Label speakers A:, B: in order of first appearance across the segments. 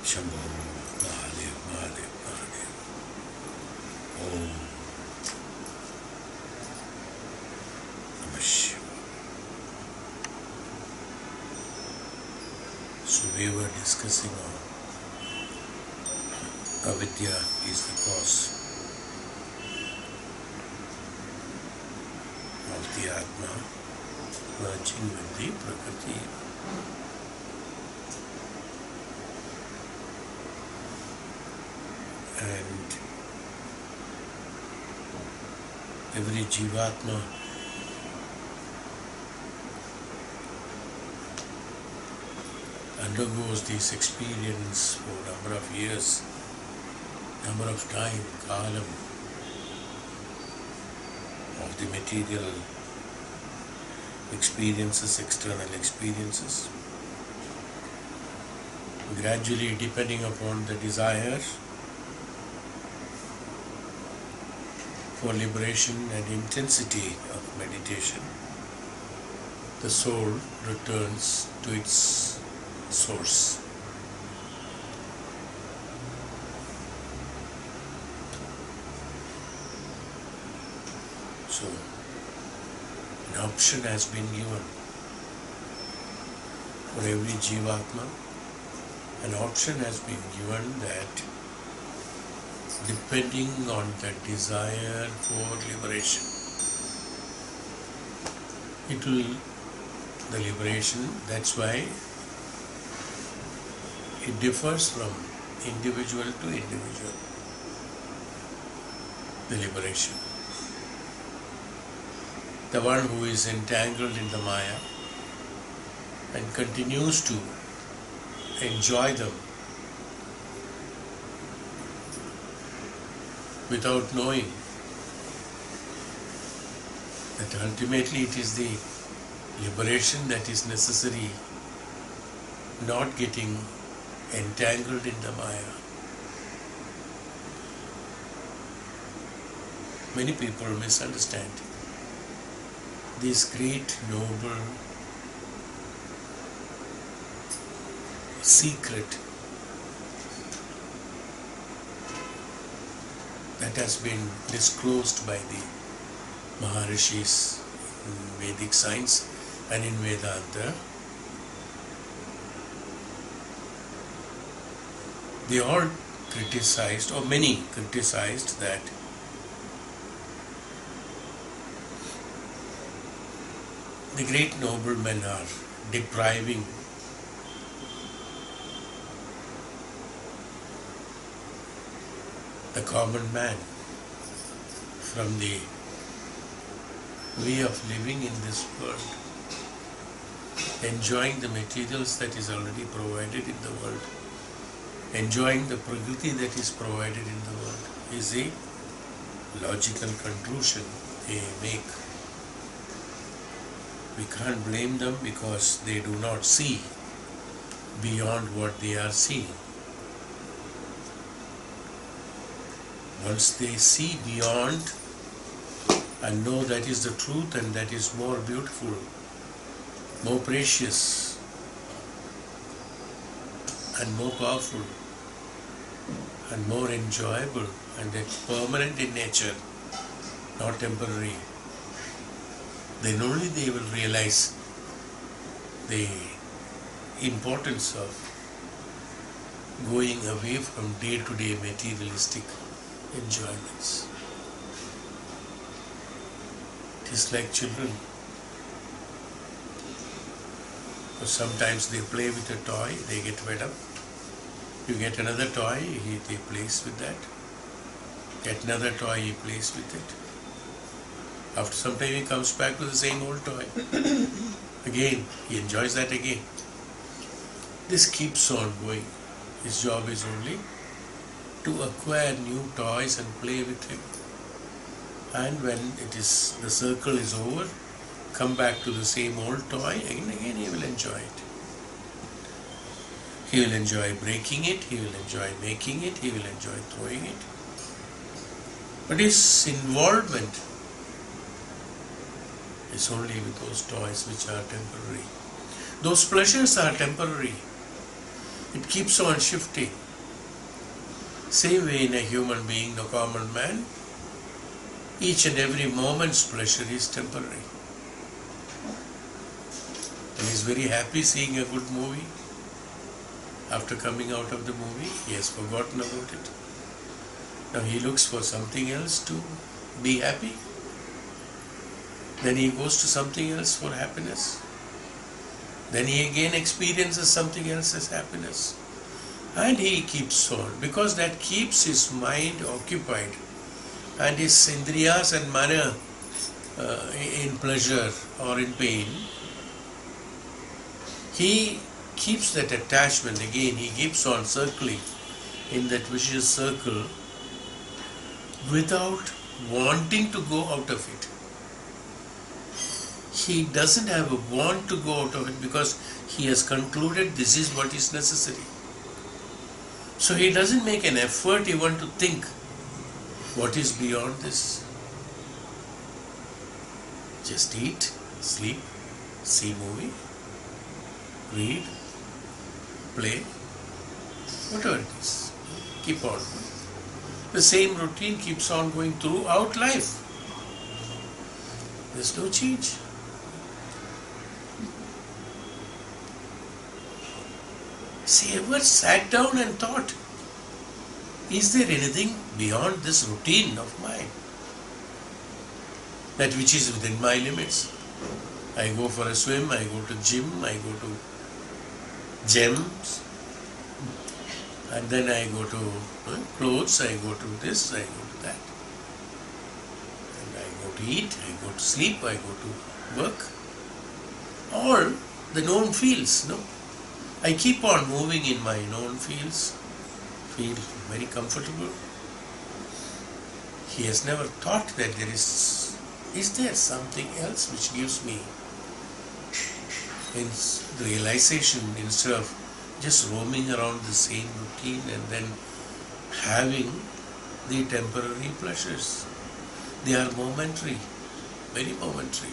A: Shambho, Mahadev, Mahadev, Mahadev. Om Namah Shivaya. So we were discussing on avidya is the cause of the Atma merging with the Prakriti. And every Jivatma undergoes this experience for a number of years, number of time, kalam, of the material experiences, external experiences. Gradually, depending upon the desire for liberation and intensity of meditation, the soul returns to its source. So, an option has been given for every Jivatma. An option has been given that depending on the desire for liberation, it will, the liberation, that's why it differs from individual to individual, the liberation. The one who is entangled in the Maya and continues to enjoy them without knowing that ultimately it is the liberation that is necessary, not getting entangled in the Maya. Many people misunderstand this great, noble secret that has been disclosed by the Maharishis in Vedic science and in Vedanta. They all criticized, or many criticized, that the great noblemen are depriving the common man from the way of living in this world, enjoying the materials that is already provided in the world, enjoying the Prakriti that is provided in the world, is a logical conclusion they make. We can't blame them because they do not see beyond what they are seeing. Once they see beyond and know that is the truth and that is more beautiful, more precious and more powerful and more enjoyable, and it's permanent in nature, not temporary, then only they will realize the importance of going away from day-to-day materialistic enjoyments. It is like children. Sometimes they play with a toy, they get fed up. You get another toy, he plays with that. Get another toy, he plays with it. After some time he comes back to the same old toy. Again, he enjoys that again. This keeps on going. His job is only to acquire new toys and play with him. And when the circle is over, come back to the same old toy, again he will enjoy it. He will enjoy breaking it, he will enjoy making it, he will enjoy throwing it. But his involvement is only with those toys which are temporary. Those pleasures are temporary. It keeps on shifting. Same way in a human being, the common man, each and every moment's pleasure is temporary. And he's very happy seeing a good movie. After coming out of the movie, he has forgotten about it. Now he looks for something else to be happy. Then he goes to something else for happiness. Then he again experiences something else as happiness. And he keeps on, because that keeps his mind occupied and his indriyas and mana in pleasure or in pain. He keeps that attachment again, he keeps on circling in that vicious circle without wanting to go out of it. He doesn't have a want to go out of it because he has concluded this is what is necessary. So he doesn't make an effort even to think what is beyond this. Just eat, sleep, see movie, read, play, whatever it is, keep on going. The same routine keeps on going throughout life. There's no change. Has he ever sat down and thought, is there anything beyond this routine of mine? That which is within my limits. I go for a swim, I go to gym, I go to gyms, and then I go to clothes, I go to this, I go to that. And I go to eat, I go to sleep, I go to work. All the known fields, no? I keep on moving in my known fields, feel very comfortable. He has never thought that there is there something else which gives me in realization instead of just roaming around the same routine and then having the temporary pleasures. They are momentary, very momentary.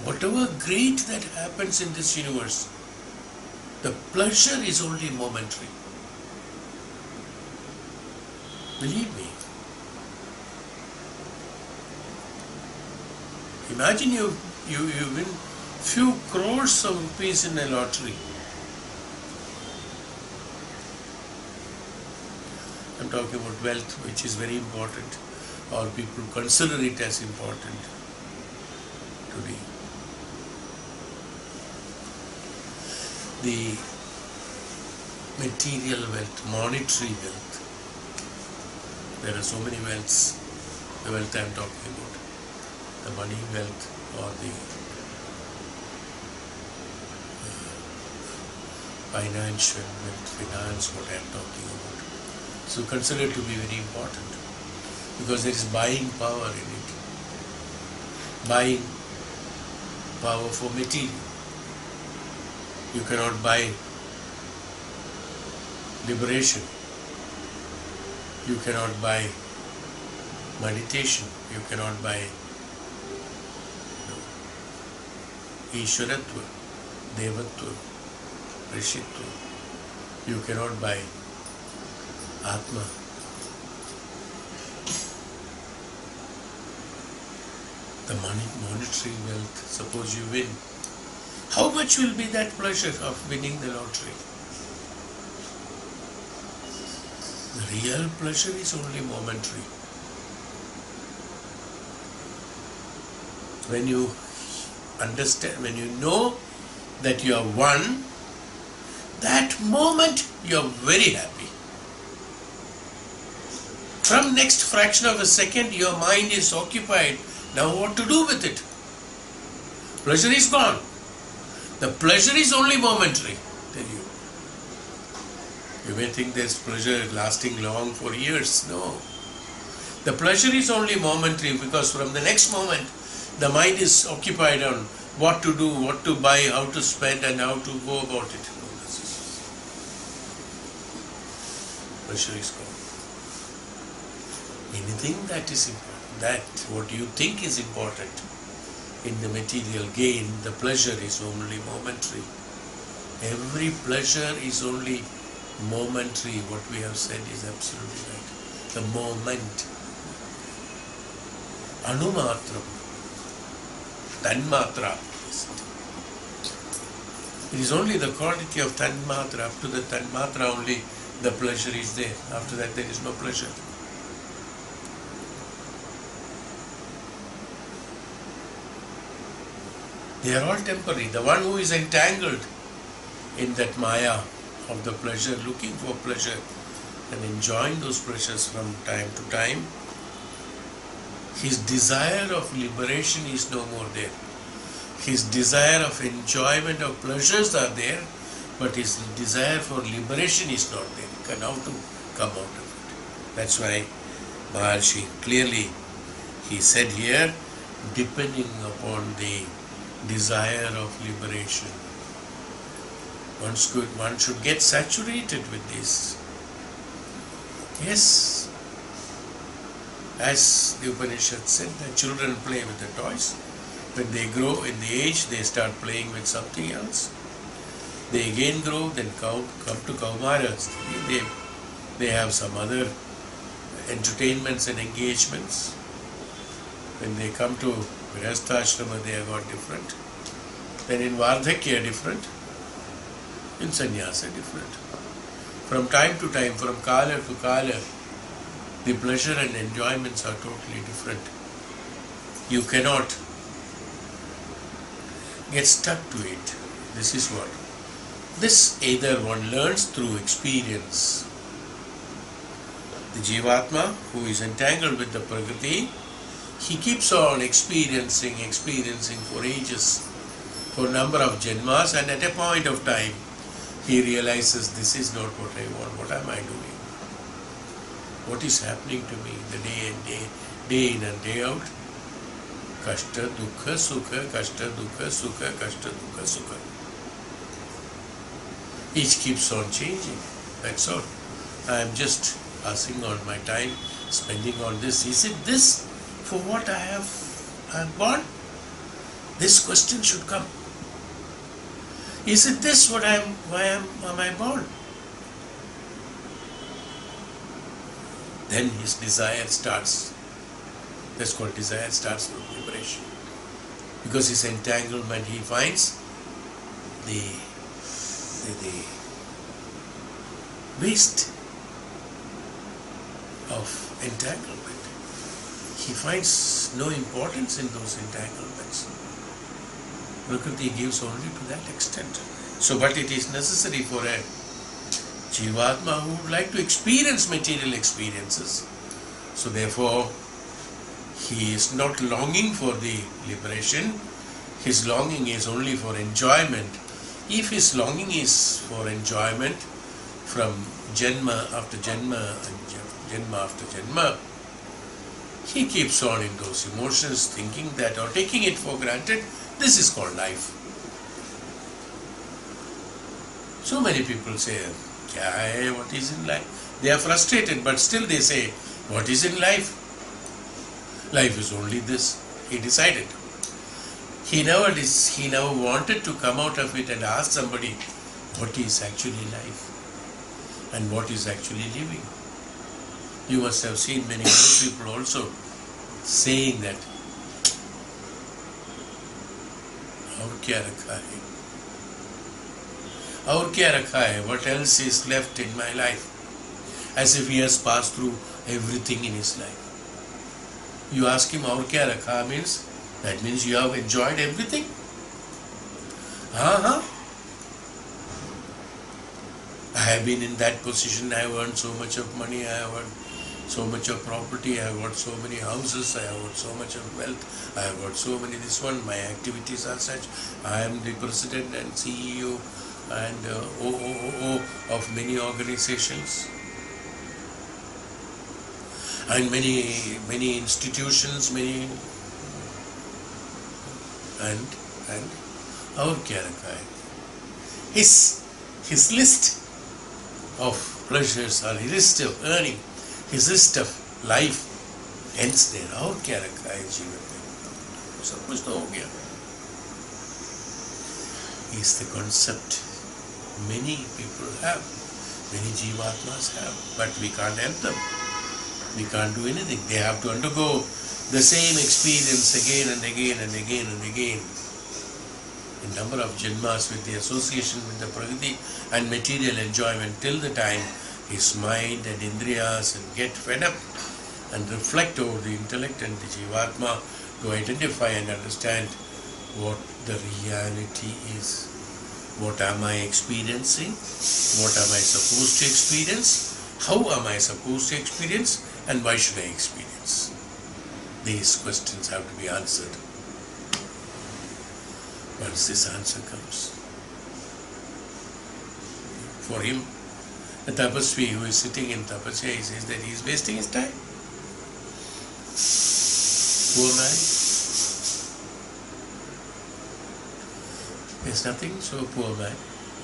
A: Whatever great that happens in this universe, the pleasure is only momentary. Believe me. Imagine you win few crores of rupees in a lottery. I'm talking about wealth, which is very important, or people consider it as important today. The material wealth, monetary wealth. There are so many wealths. The wealth I'm talking about, the money wealth or the financial wealth, finance, what I'm talking about. So consider it to be very important because there is buying power in it. Buying power for material. You cannot buy liberation. You cannot buy meditation. You cannot buy Ishwaratva, Devatva, Rishitva. You cannot buy Atma. The monetary wealth, suppose you win. How much will be that pleasure of winning the lottery? The real pleasure is only momentary. When you understand, when you know that you are one, that moment you are very happy. From next fraction of a second, your mind is occupied. Now what to do with it? Pleasure is gone. The pleasure is only momentary, tell you. You may think there's pleasure lasting long for years. No. The pleasure is only momentary because from the next moment, the mind is occupied on what to do, what to buy, how to spend and how to go about it. No, pleasure is gone. Anything that is important, that what you think is important in the material gain, the pleasure is only momentary. Every pleasure is only momentary. What we have said is absolutely right. The moment. Anumatram. Tanmatra. It is only the quality of tanmatra. Up to the tanmatra only the pleasure is there. After that there is no pleasure. They are all temporary. The one who is entangled in that maya of the pleasure, looking for pleasure and enjoying those pleasures from time to time, his desire of liberation is no more there. His desire of enjoyment of pleasures are there, but his desire for liberation is not there. How to come out of it? That's why Maharshi clearly he said here, depending upon the desire of liberation. One should get saturated with this. Yes, as the Upanishad said, the children play with the toys. When they grow in the age, they start playing with something else. They again grow, then come to Kaumaras. They have some other entertainments and engagements. When they come to Grihastha-ashrama, they are got different. Then in Vardhakya, different. In Sannyasa, different. From time to time, from Kala to Kala, the pleasure and enjoyments are totally different. You cannot get stuck to it. This is what. This either one learns through experience. The Jivatma, who is entangled with the Prakriti, he keeps on experiencing for ages, for a number of janmas, and at a point of time, he realizes this is not what I want. What am I doing? What is happening to me the day in and day out? Kashta, dukkha, sukha, kashta, dukkha, sukha, kashta, dukkha, sukha. Each keeps on changing. That's all. I am just passing on my time, spending on this. Is it this for what I am born? This question should come. Is it this why am I born? Then his desire starts. That's called desire starts from liberation. Because his entanglement, he finds the waste of entanglement. He finds no importance in those entanglements. Prakriti gives only to that extent. So, but it is necessary for a Jivatma who would like to experience material experiences. So therefore, he is not longing for the liberation. His longing is only for enjoyment. If his longing is for enjoyment from janma after janma and janma after janma, he keeps on in those emotions, thinking that or taking it for granted, this is called life. So many people say, kya hai, what is in life? They are frustrated, but still they say, what is in life? Life is only this. He decided. He never wanted to come out of it and ask somebody what is actually life and what is actually living. You must have seen many other people also saying that, aur kya rakha hai? Aur kya rakha hai? What else is left in my life? As if he has passed through everything in his life. You ask him, aur kya rakha means? That means you have enjoyed everything? I have been in that position, I have earned so much of money, I have earned so much of property, I have got so many houses, I have got so much of wealth, I have got so many this one, my activities are such, I am the president and CEO and OOO of many organizations and many institutions, many and aur kya rakha hai? His list of pleasures or his list of earning, his list of life ends there. Aur kya rakha hai जीवन में? सब कुछ तो हो गया. Is the concept Many people have, many Jivatmas have, but we can't help them. We can't do anything. They have to undergo the same experience again and again and again and again. A number of janmas with the association with the Prakriti and material enjoyment till the time his mind and indriyas and get fed up and reflect over the intellect and the Jivatma to identify and understand what the reality is. What am I experiencing? What am I supposed to experience? How am I supposed to experience? And why should I experience? These questions have to be answered. Once this answer comes, for him, the tapasvi who is sitting in tapasya, he says that he is wasting his time. Poor man. There's nothing so poor man,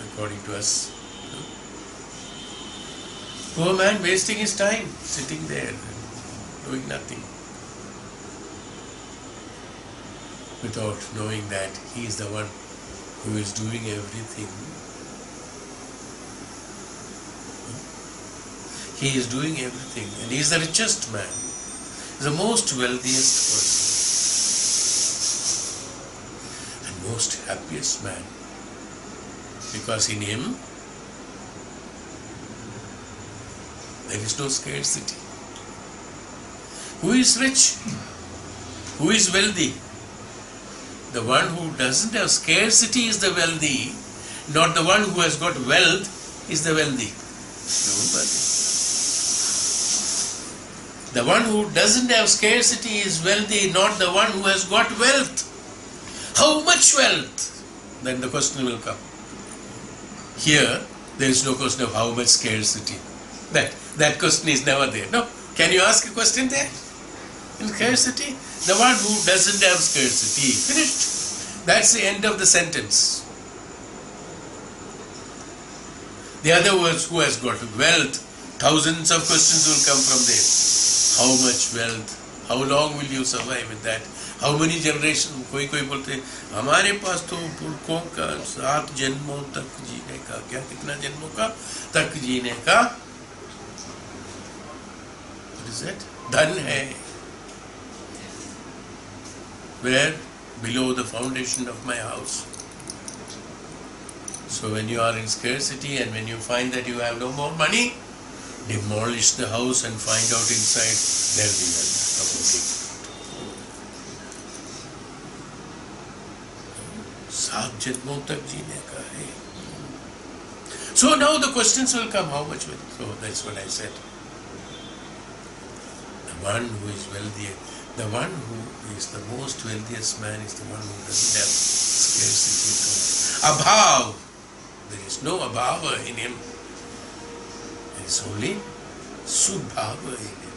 A: according to us. Poor man wasting his time, sitting there, doing nothing, without knowing that he is the one who is doing everything. He is doing everything, and he is the richest man, the most wealthiest person, and most happiest man, because in him there is no scarcity. Who is rich? Who is wealthy? The one who doesn't have scarcity is the wealthy, not the one who has got wealth is the wealthy. Nobody. The one who doesn't have scarcity is wealthy, not the one who has got wealth. How much wealth? Then the question will come. Here, there is no question of how much scarcity. That question is never there. No. Can you ask a question there? In scarcity? The one who doesn't have scarcity. Finished. That's the end of the sentence. The other words, who has got wealth, thousands of questions will come from there. How much wealth? How long will you survive with that? How many generations? कोई बोलते हमारे पास तो पुरखों का 7 जन्मों तक जीने का, क्या कितना जन्मों का तक जीने का, what is that? धन है. Where? Below the foundation of my house. So when you are in scarcity and when you find that you have no more money, demolish the house and find out inside there the wealth. 7 जन्मों तक जीने का है. So now the questions will come. How much wealth? So that's what I said. The one who is wealthy, the one who is the most wealthiest man is the one who doesn't have scarcity. Abhav. There is no abhava in him. There is only subhava in him.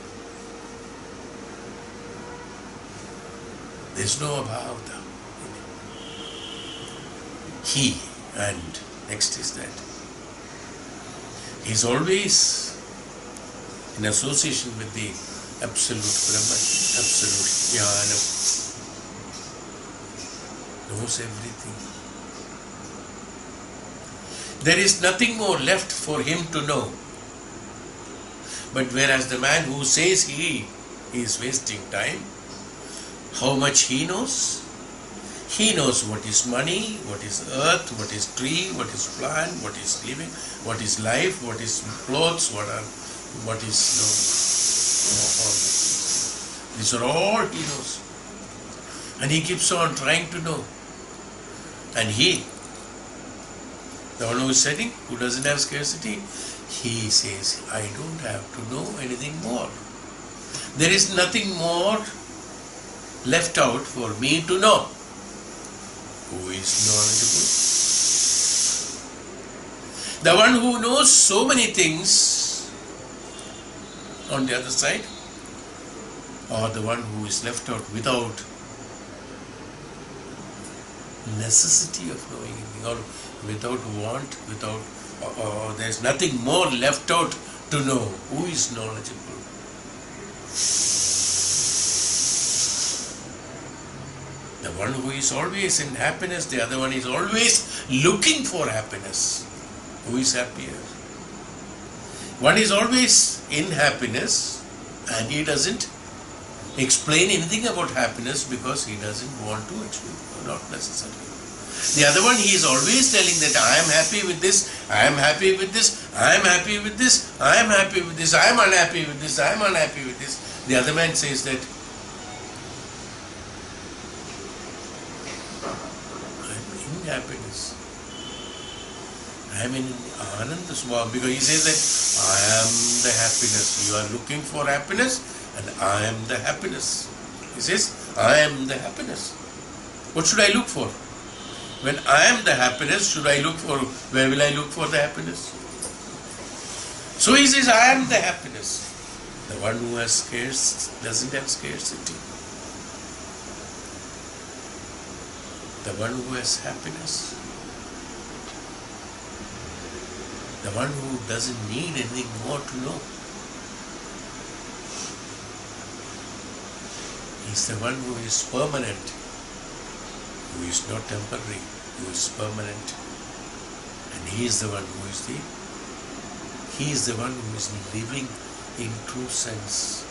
A: There is no abhava in him. He, and next is that he is always in association with the absolute Brahman, absolute Dhyanam, knows everything. There is nothing more left for him to know. But whereas the man who says he is wasting time, how much he knows? He knows what is money, what is earth, what is tree, what is plant, what is living, what is life, what is clothes, what is all. These are all he knows. And he keeps on trying to know. And he, the one who is setting, who doesn't have scarcity, he says, I don't have to know anything more. There is nothing more left out for me to know. Who is knowledgeable? The one who knows so many things on the other side, or the one who is left out without necessity of knowing anything, or without want, or there is nothing more left out to know. Who is knowledgeable? The one who is always in happiness, the other one is always looking for happiness. Who is happier? One is always in happiness and he doesn't explain anything about happiness because he doesn't want to explain, not necessarily. The other one, he is always telling that I am happy with this, I am happy with this, I am happy with this, I am happy with this, I am unhappy with this, I am unhappy with this. The other man says that I am in happiness. I am in Ananda Swabha, because he says that I am the happiness. You are looking for happiness and I am the happiness. He says, I am the happiness. What should I look for? When I am the happiness, should I look for, where will I look for the happiness? So he says, I am the happiness. The one who has doesn't have scarcity. The one who has happiness. The one who doesn't need anything more to know. He's the one who is permanent, who is not temporary, who is permanent. And he is the one who is the one who is living in true sense.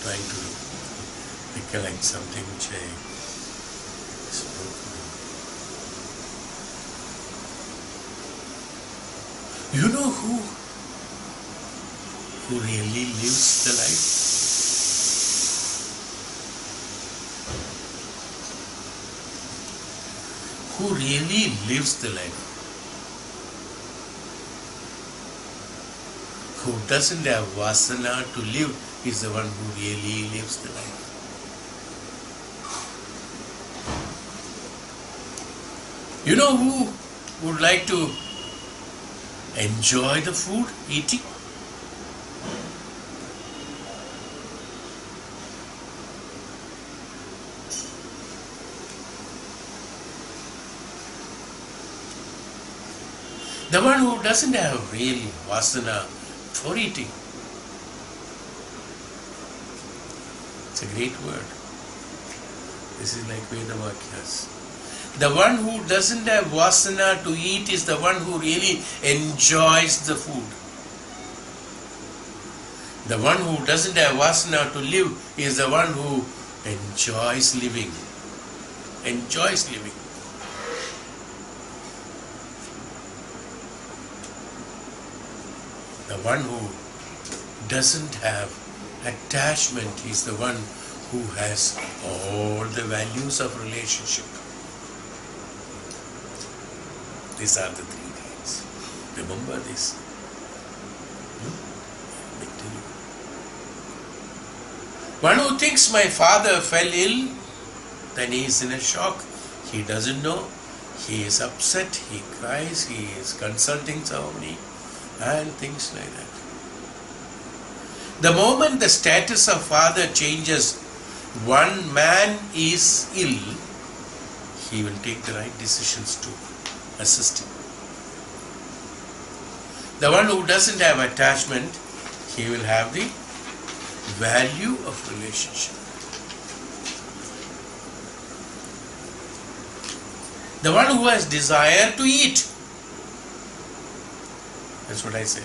A: Trying to recollect something which I spoke about. You know who really lives the life? Who really lives the life? Who doesn't have vasana to live is the one who really lives the life. You know who would like to enjoy the food, eating? The one who doesn't have really vasana for eating. It's a great word. This is like Vedavakyas. The one who doesn't have vasana to eat is the one who really enjoys the food. The one who doesn't have vasana to live is the one who enjoys living. Enjoys living. The one who doesn't have attachment is the one who has all the values of relationship. These are the three things. Remember this. One who thinks my father fell ill, then he is in a shock. He doesn't know. He is upset. He cries. He is consulting somebody and things like that. The moment the status of father changes, one man is ill, he will take the right decisions to assist him. The one who doesn't have attachment, he will have the value of relationship. The one who has desire to eat, that's what I said.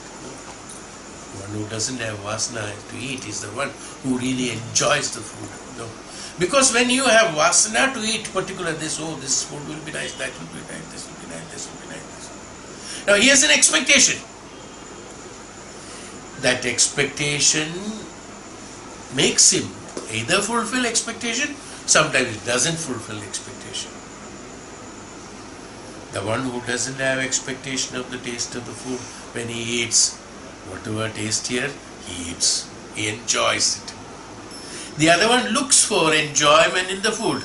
A: The one who doesn't have vasana to eat is the one who really enjoys the food. No. Because when you have vasana to eat, particularly this food will be nice, that will be nice, this will be nice, this will be nice. Now he has an expectation. That expectation makes him either fulfill expectation, sometimes it doesn't fulfill expectation. The one who doesn't have expectation of the taste of the food, when he eats, whatever taste here, he eats. He enjoys it. The other one looks for enjoyment in the food.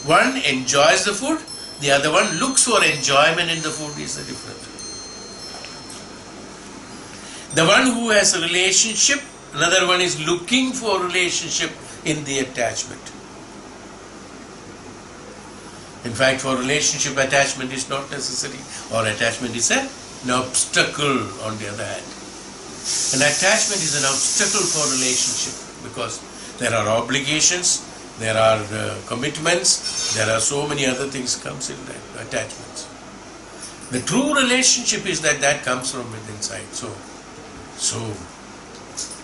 A: One enjoys the food, the other one looks for enjoyment in the food is the difference. The one who has a relationship Another one is looking for relationship in the attachment. In fact, for relationship, attachment is not necessary, or attachment is an obstacle on the other hand. An attachment is an obstacle for relationship because there are obligations, there are commitments, there are so many other things comes in that, attachments. The true relationship is that comes from within inside. So,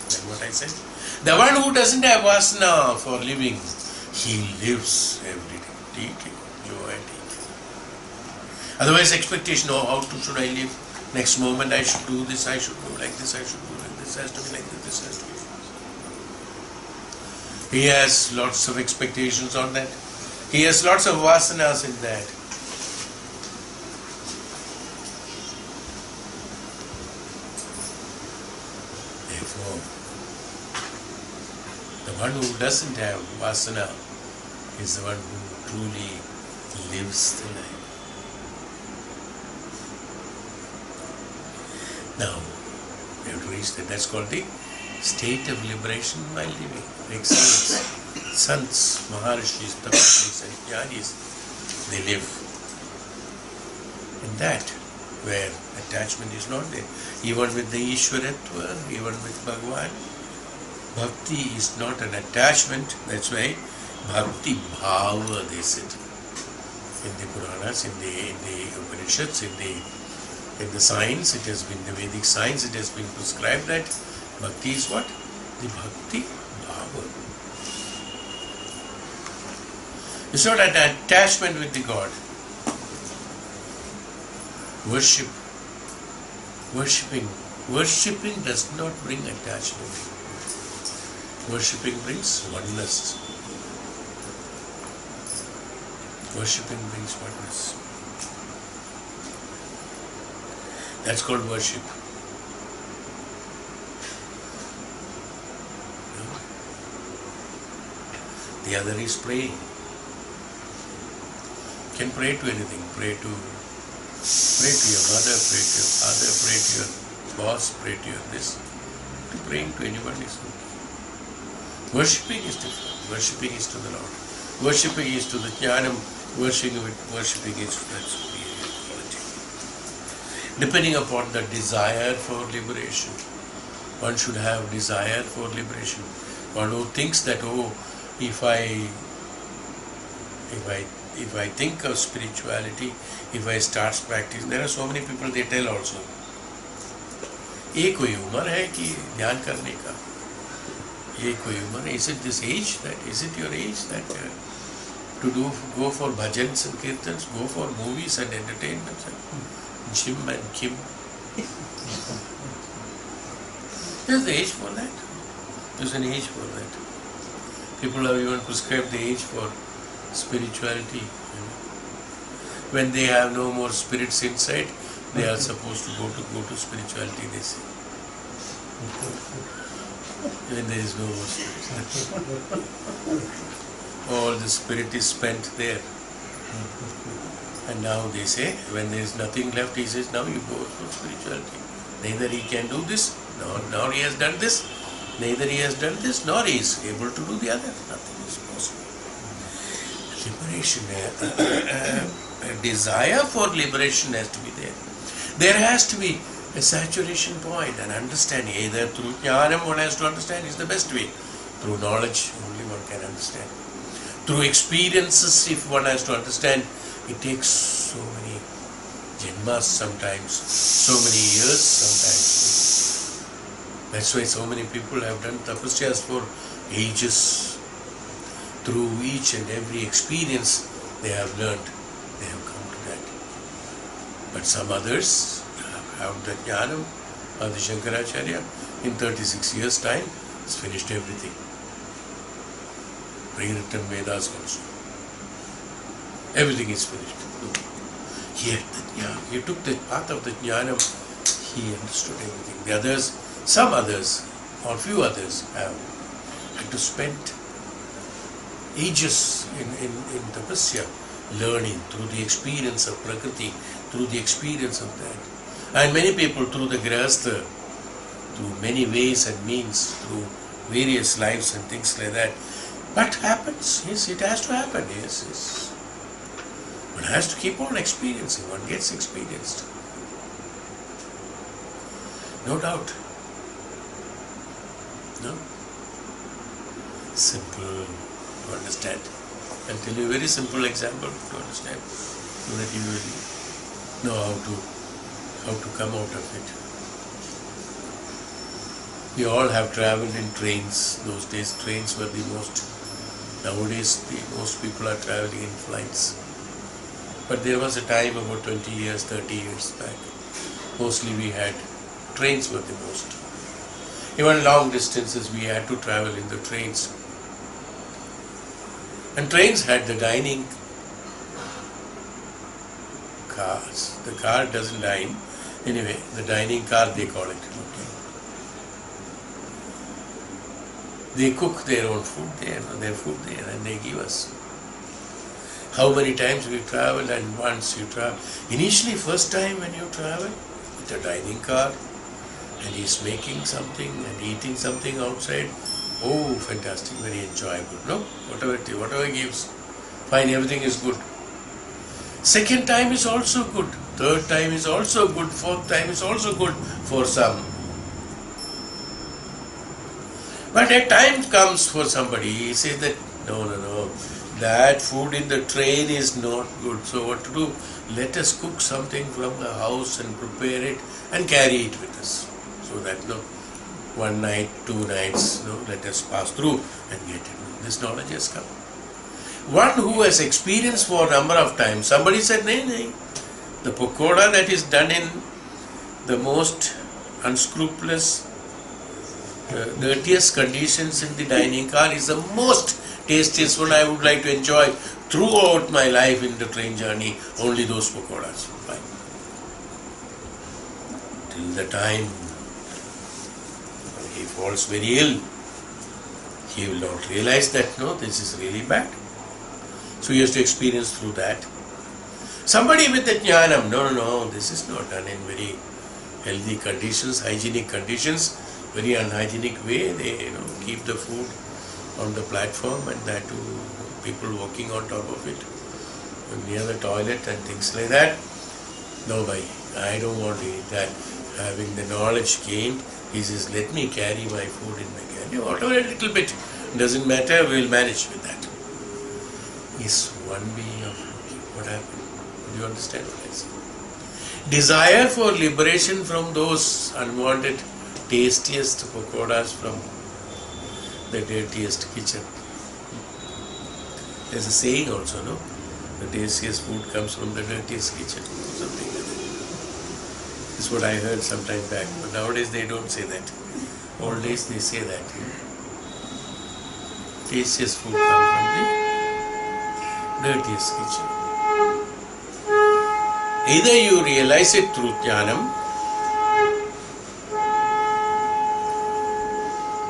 A: that's what I said. The one who doesn't have vasana for living, he lives every day. Joy. Otherwise, expectation, how should I live? Next moment I should do this, I should go like this, I should go like this, has to be like this, has to be like this. He has lots of expectations on that. He has lots of vasanas in that. Therefore, the one who doesn't have vasana is the one who truly lives the life. Now, we have to reach that. That's called the state of liberation while living. Excellence. Sants, Maharishis, Tapasvis and Jnanis, they live in that, where attachment is not there. Even with the Ishwaratva, even with Bhagavan, Bhakti is not an attachment. That's why Bhakti Bhava, they said. In the Puranas, in the Upanishads, in the science, it has been, the Vedic science, it has been prescribed that Bhakti is what? The Bhakti Bhava. It's not an attachment with the God. Worshipping does not bring attachment. Worshipping brings oneness. Worshipping brings oneness. That's called worship. The other is praying. You can pray to anything. Pray to your mother, pray to your father, pray to your boss, pray to your this. Praying to anyone is good. Worshipping is different. Worshipping is to the Lord. Worshipping is to the Dhyanam. Worshipping is to that superior quality. Depending upon the desire for liberation. One should have desire for liberation. One who thinks that, if I think of spirituality, if I start practicing, there are so many people, they tell also, ये कोई उम्र है कि ध्यान करने का? ये कोई उम्र है? Is it this age? Is it your age that to go for bhajans and kirtans, go for movies and entertainments, and gym and kim? There's the age for that. There's an age for that. People have even prescribed the age for spirituality. When they have no more spirits inside, they are supposed to go to spirituality, they say. When there is no more spirit. All the spirit is spent there. And now they say, when there is nothing left, he says, now you go for spirituality. Neither he can do this, nor he has done this, neither he has done this, nor he is able to do the other. Nothing is possible. Liberation, a desire for liberation has to be there. There has to be a saturation point, an understanding. Either through Dhyanam one has to understand is the best way. Through knowledge only one can understand. Through experiences, if one has to understand, it takes so many janmas sometimes, so many years sometimes. That's why so many people have done tapasyas for ages. Through each and every experience they have learned, they have come to that. But some others have the Dhyanam, Adi Shankaracharya, in 36 years' time, has finished everything. Rewritten Vedas also. Everything is finished. He took the path of the Dhyanam, he understood everything. The others, some others, or few others, have had to spend ages in tapasya, learning through the experience of Prakriti, through the experience of that. And many people through the Grihastha, through many ways and means, through various lives and things like that. But happens, yes, it has to happen, yes, yes. One has to keep on experiencing, one gets experienced. No doubt. No? Simple to understand. I'll tell you a very simple example to understand, so that you will know how to come out of it. We all have travelled in trains. Those days trains were the most. Nowadays most people are travelling in flights. But there was a time about 20 years, 30 years back. Mostly we had trains were the most. Even long distances we had to travel in the trains. And trains had the dining cars. The car doesn't dine. Anyway, the dining car they call it. Okay. They cook their own food there, and they give us. How many times we traveled, and once you travel. Initially, first time when you travel with a dining car, and he's making something and eating something outside, oh, fantastic, very enjoyable. No, whatever gives, fine, everything is good. Second time is also good. Third time is also good. Fourth time is also good for some. But a time comes for somebody, he says that, no, that food in the train is not good. So what to do? Let us cook something from the house and prepare it and carry it with us. So that, one night, 2 nights, let us pass through and get it. This knowledge has come. One who has experienced for a number of times, somebody said, no, the pakoda that is done in the most unscrupulous, dirtiest conditions in the dining car is the most tastiest one I would like to enjoy throughout my life in the train journey, only those pakodas. Fine. Till the time he falls very ill, he will not realize that, no, this is really bad. So he has to experience through that. Somebody with the Dhyanam, no, this is not done in very healthy conditions, hygienic conditions, very unhygienic way. They keep the food on the platform, and that too people walking on top of it near the toilet and things like that. No, bhai, I don't want to eat that. Having the knowledge gained, he says, let me carry my food in my carry. Whatever, a little bit, doesn't matter, we'll manage with that. Is one way of looking. What happened? Do you understand what I say? Desire for liberation from those unwanted, tastiest pakodas from the dirtiest kitchen. There's a saying also, no? The tastiest food comes from the dirtiest kitchen, or something like that. This is what I heard some time back, but nowadays they don't say that. Old days they say that. Tastiest food comes from the dirtiest kitchen. Either you realize it through Dhyanam,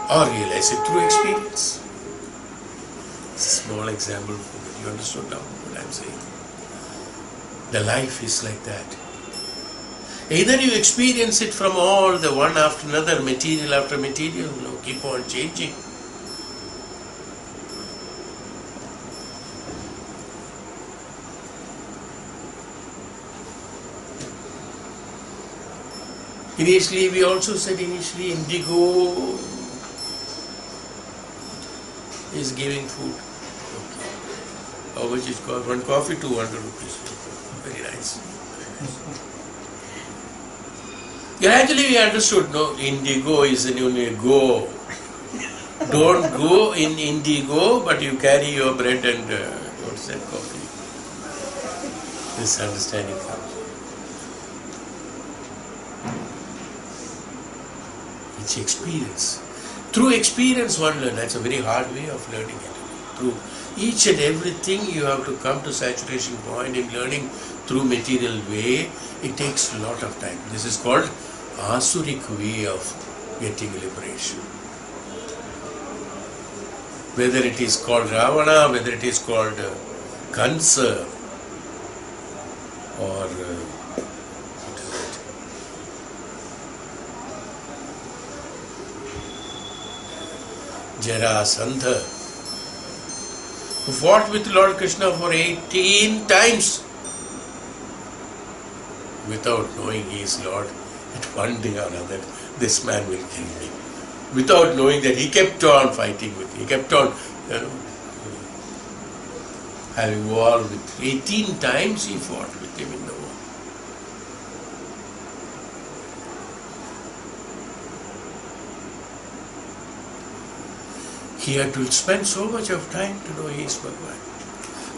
A: or realize it through experience. It's a small example for that. You understood now what I'm saying? The life is like that. Either you experience it from all the one after another, material after material, keep on changing. Initially, we also said indigo is giving food. Okay. How much is cost? One coffee, 200 rupees. Very nice. Gradually we understood, no, indigo is a new go. Don't go in indigo, but you carry your bread and what's that, coffee. This understanding comes. It's experience. Through experience one learns. That's a very hard way of learning it. Through each and everything you have to come to saturation point in learning through material way. It takes a lot of time. This is called Asuric way of getting liberation. Whether it is called Ravana, whether it is called Kansa, or what is Jarasandha, who fought with Lord Krishna for 18 times without knowing he is Lord, that one day or another this man will kill me. Without knowing that, he kept on fighting with me. He kept on having war with 18 times he fought with him in the war. He had to spend so much of time to know he is Bhagavan.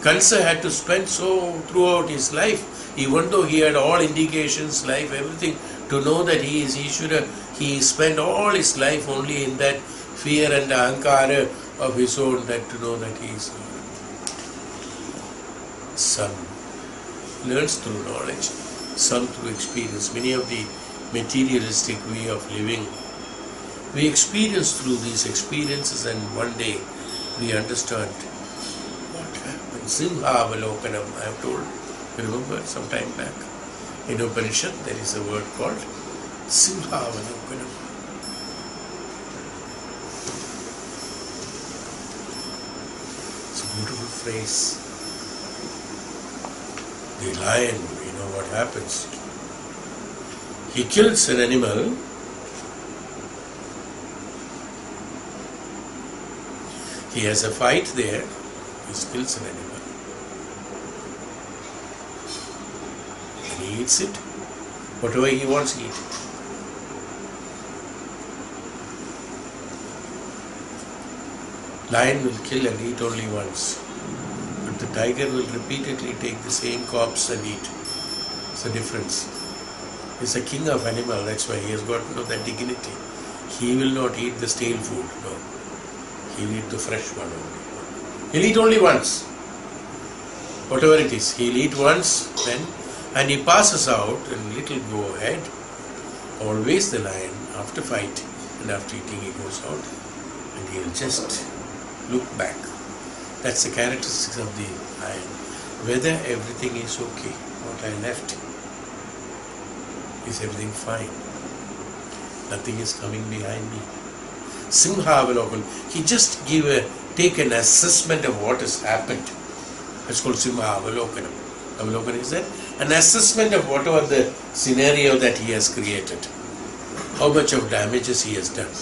A: Kansa had to spend so throughout his life, even though he had all indications, life, everything, to know that he is Ishvara. He spent all his life only in that fear and ahankara of his own, that to know that he is Lord. Some learns through knowledge, some through experience. Many of the materialistic way of living, we experience through these experiences, and one day we understand what happened. Simhavalokanam, I have told, remember some time back, in Upanishad there is a word called Simhavalokanam. It's a beautiful phrase. The lion, you know what happens. He kills an animal. He has a fight there. He kills an animal. And he eats it. Whatever he wants, he eats it. Lion will kill and eat only once. But the tiger will repeatedly take the same corpse and eat. It's a difference. He's a king of animal, that's why he has got that dignity. He will not eat the stale food, no. He will eat the fresh one only. He'll eat only once. Whatever it is, he'll eat once, then, and he passes out and little go ahead. Always the lion, after fight and after eating, he goes out and he'll just look back. That's the characteristics of the lion. Whether everything is okay, what I left, is everything fine? Nothing is coming behind me. Simhavalokan, he just take an assessment of what has happened. It's called Simhavalokanam. Avalokanam is that? An assessment of whatever the scenario that he has created. How much of damages he has done.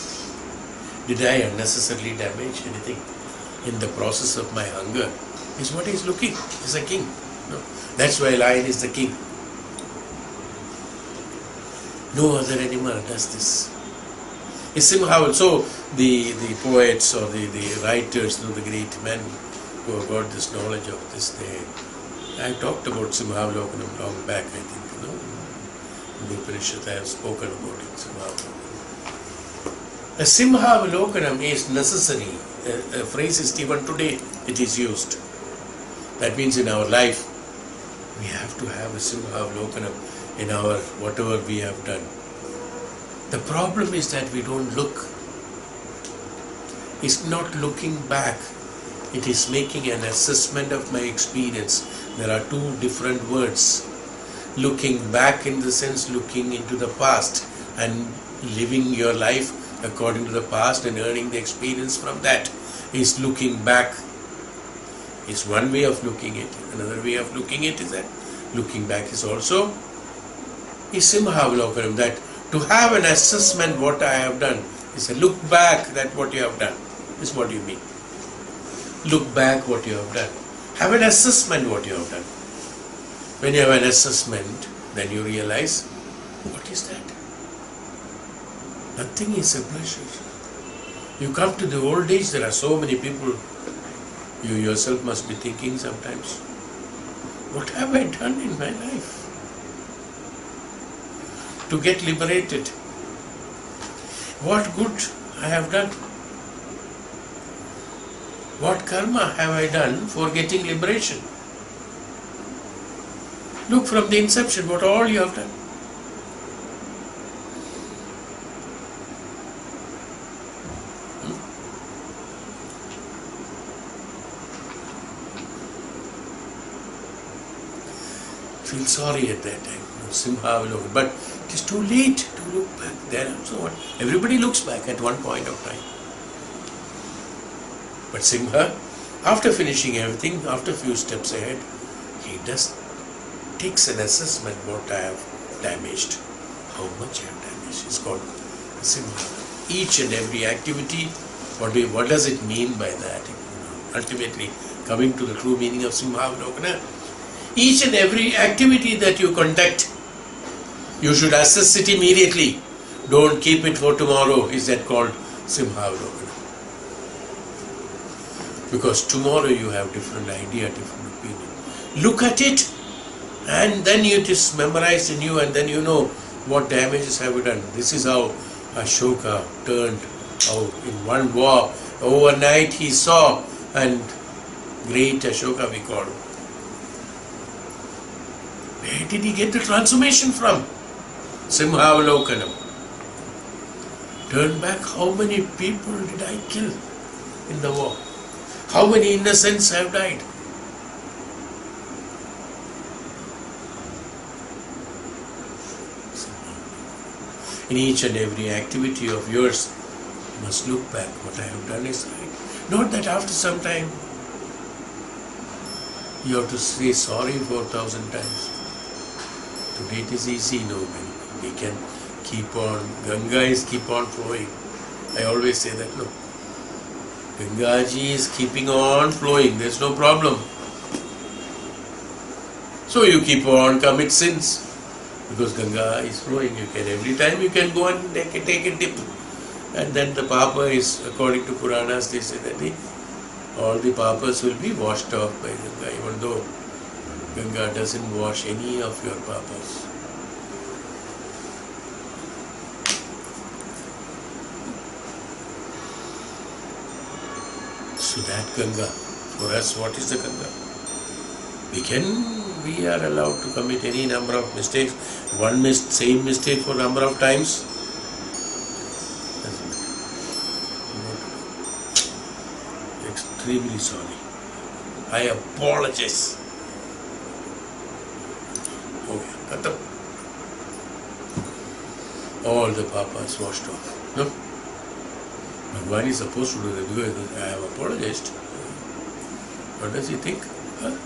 A: Did I unnecessarily damage anything? In the process of my hunger is what he is looking. He is a king. No. That's why lion is the king. No other animal does this. So the poets or the writers, the great men who have got this knowledge of this, I talked about Simhavalokanam long back, I think, in the Upanishad I have spoken about it, Simhavalokanam. A Simhavalokanam is necessary. A phrase is even today it is used. That means in our life we have to have a Simhavalokanam in our whatever we have done. The problem is that we don't look. It's not looking back. It is making an assessment of my experience. There are two different words. Looking back in the sense looking into the past and living your life according to the past and earning the experience from that. Is looking back. Is one way of looking at it. Another way of looking at it is that looking back is also Simhavalokanam, that to have an assessment what I have done is a look back that what you have done is what you mean. Look back what you have done. Have an assessment what you have done. When you have an assessment, then you realize, what is that? Nothing is a pleasure. You come to the old age, there are so many people, you yourself must be thinking sometimes, what have I done in my life to get liberated? What good I have done? What karma have I done for getting liberation? Look from the inception, what all you have done. Feel sorry at that time. Simhavalokanam. But it is too late to look back. There also what everybody looks back at one point of time. But Simha, after finishing everything, after a few steps ahead, he just takes an assessment what I have damaged, how much I have damaged. It's called Simha. Each and every activity, what does it mean by that? Ultimately, coming to the true meaning of Simha, each and every activity that you conduct, you should assess it immediately. Don't keep it for tomorrow. Is that called Simhavlokana? Because tomorrow you have different idea, different opinion. Look at it, and then you just memorize in you, and then you know what damages have you done. This is how Ashoka turned out in one war. Overnight he saw, and great Ashoka we call him. Where did he get the transformation from? Simhavlokanam. Turn back, how many people did I kill in the war? How many innocents have died? In each and every activity of yours, you must look back, what I have done is right. Not that after some time, you have to say sorry 4,000 times. Today it is easy, no, we can keep on, Ganga is keep on flowing. I always say that, look, Gangaji is keeping on flowing, there's no problem. So you keep on commit sins, because Ganga is flowing, you can, every time you can go and take a dip. And then the papa is, according to Puranas, they say that all the papas will be washed off by Ganga, even though Ganga doesn't wash any of your papas. So that Ganga, for us, what is the Ganga? We are allowed to commit any number of mistakes. Same mistake for number of times. Extremely sorry. I apologize. Okay, all the papas washed off. No? Bhagwan is supposed to do that because I have apologized. What does he think? Huh?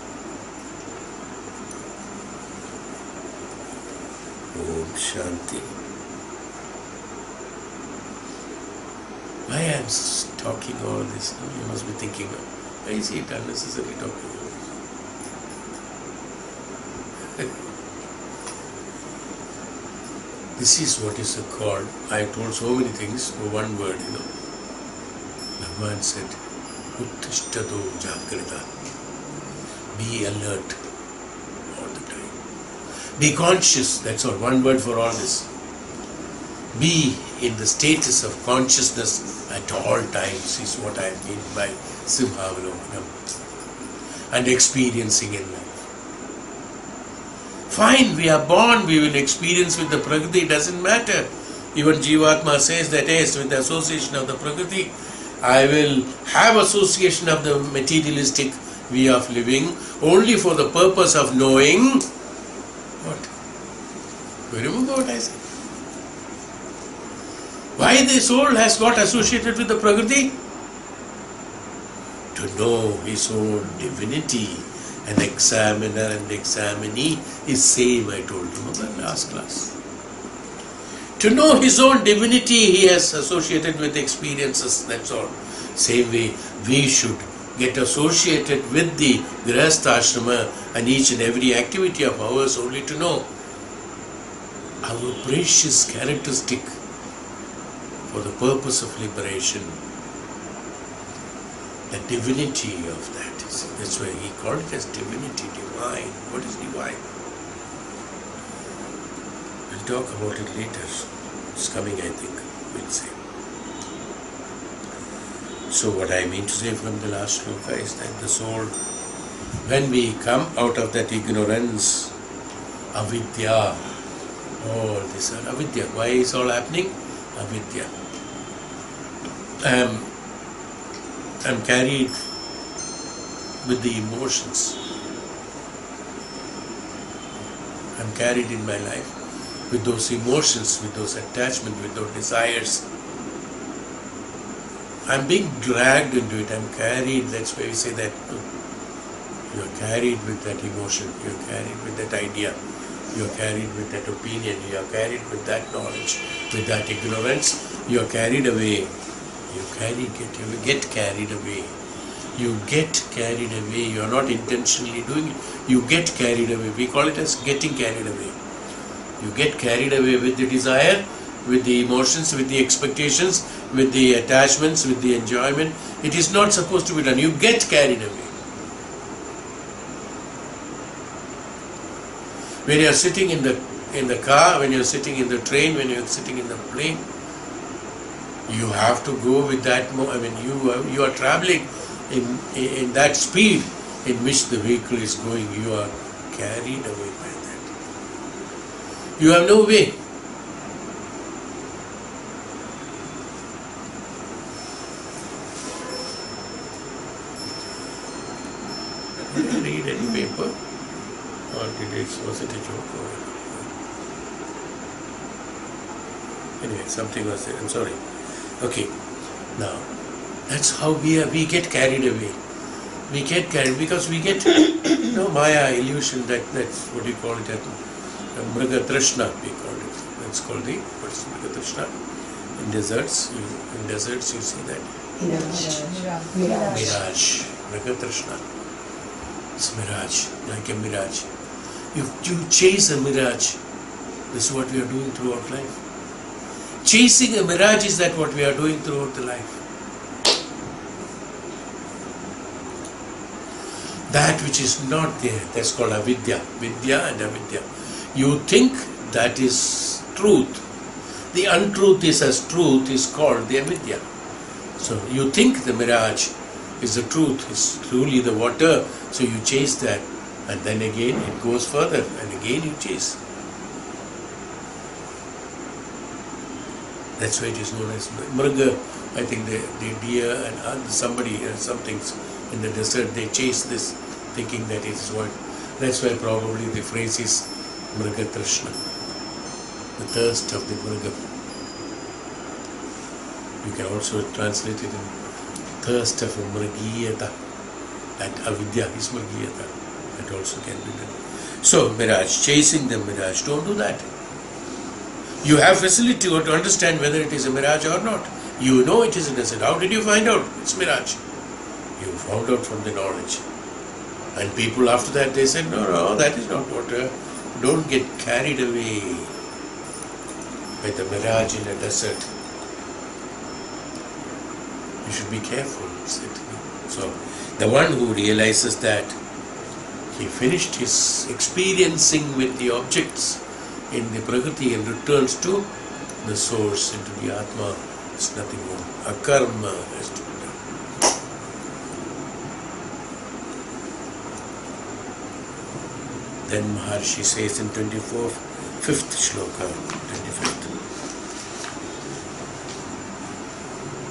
A: Om Shanti. Why I am talking all this? You must be thinking, why is it unnecessary talking? This is what is called, I told so many things for one word, Bhagwan said, Uttishtado Jagrita. Be alert all the time. Be conscious, that's all, one word for all this. Be in the status of consciousness at all times is what I mean by Simhavalokanam. And experiencing in life. Fine, we are born, we will experience with the Prakriti, doesn't matter. Even Jivatma says that yes, with the association of the Prakriti, I will have association of the materialistic way of living only for the purpose of knowing what? You remember what I said? Why the soul has got associated with the Prakriti? To know his own divinity. An examiner and examinee is same, I told you in the last class. To know his own divinity, he has associated with experiences, that's all. Same way, we should get associated with the Grihastha Ashrama and each and every activity of ours only to know our precious characteristic for the purpose of liberation. The divinity of that. That's why he called it as divinity, divine. What is divine? We'll talk about it later. It's coming, I think, we'll say. So what I mean to say from the last sloka is that the soul, when we come out of that ignorance, avidya, all this are avidya. Why is all happening? Avidya. I'm carried with the emotions. I'm carried in my life with those emotions, with those attachments, with those desires. I'm being dragged into it, I'm carried. That's why we say that you're carried with that emotion, you're carried with that idea, you're carried with that opinion, you're carried with that knowledge, with that ignorance, you're carried away. You get carried away. You get carried away. You are not intentionally doing it. You get carried away. We call it as getting carried away. You get carried away with the desire, with the emotions, with the expectations, with the attachments, with the enjoyment. It is not supposed to be done. You get carried away. When you are sitting in the car, when you are sitting in the train, when you are sitting in the plane, you have to go with that. You are traveling in that speed in which the vehicle is going. You are carried away by that. You have no way. Did I read any paper? Or was it a joke? Anyway, something was there. I'm sorry. Okay. Now, that's how we get carried away. We get carried because we get Maya, illusion. That's what you call it. Mriga Trishna, we call it. That's called what's Mriga Trishna? In deserts, you see that. Mirage. Mriga Trishna. It's mirage, like a mirage. You chase a mirage. This is what we are doing throughout life. Chasing a mirage is that what we are doing throughout the life. That which is not there, that's called avidya. Vidya and avidya. You think that is truth. The untruth is as truth is called the avidya. So you think the mirage is the truth, is truly the water, so you chase that. And then again it goes further and again you chase. That's why it is known as mriga. I think the deer and somebody some things in the desert, they chase this thinking that it is what. That's why probably the phrase is mriga trishna, the thirst of the mriga. You can also translate it in thirst of mrigiyata. That avidya is mrigiyata. That also can be done. So mirage, chasing the mirage, don't do that. You have facility to understand whether it is a mirage or not. You know it is a desert. How did you find out? It's mirage. You found out from the knowledge. And people after that, they said, no, that is not water. Don't get carried away by the mirage in a desert. You should be careful. So the one who realizes that he finished his experiencing with the objects in the Prakriti and returns to the source, into the Atma, it's nothing more. Akarma has to be done. Then Maharshi says in 5th sloka, 25th.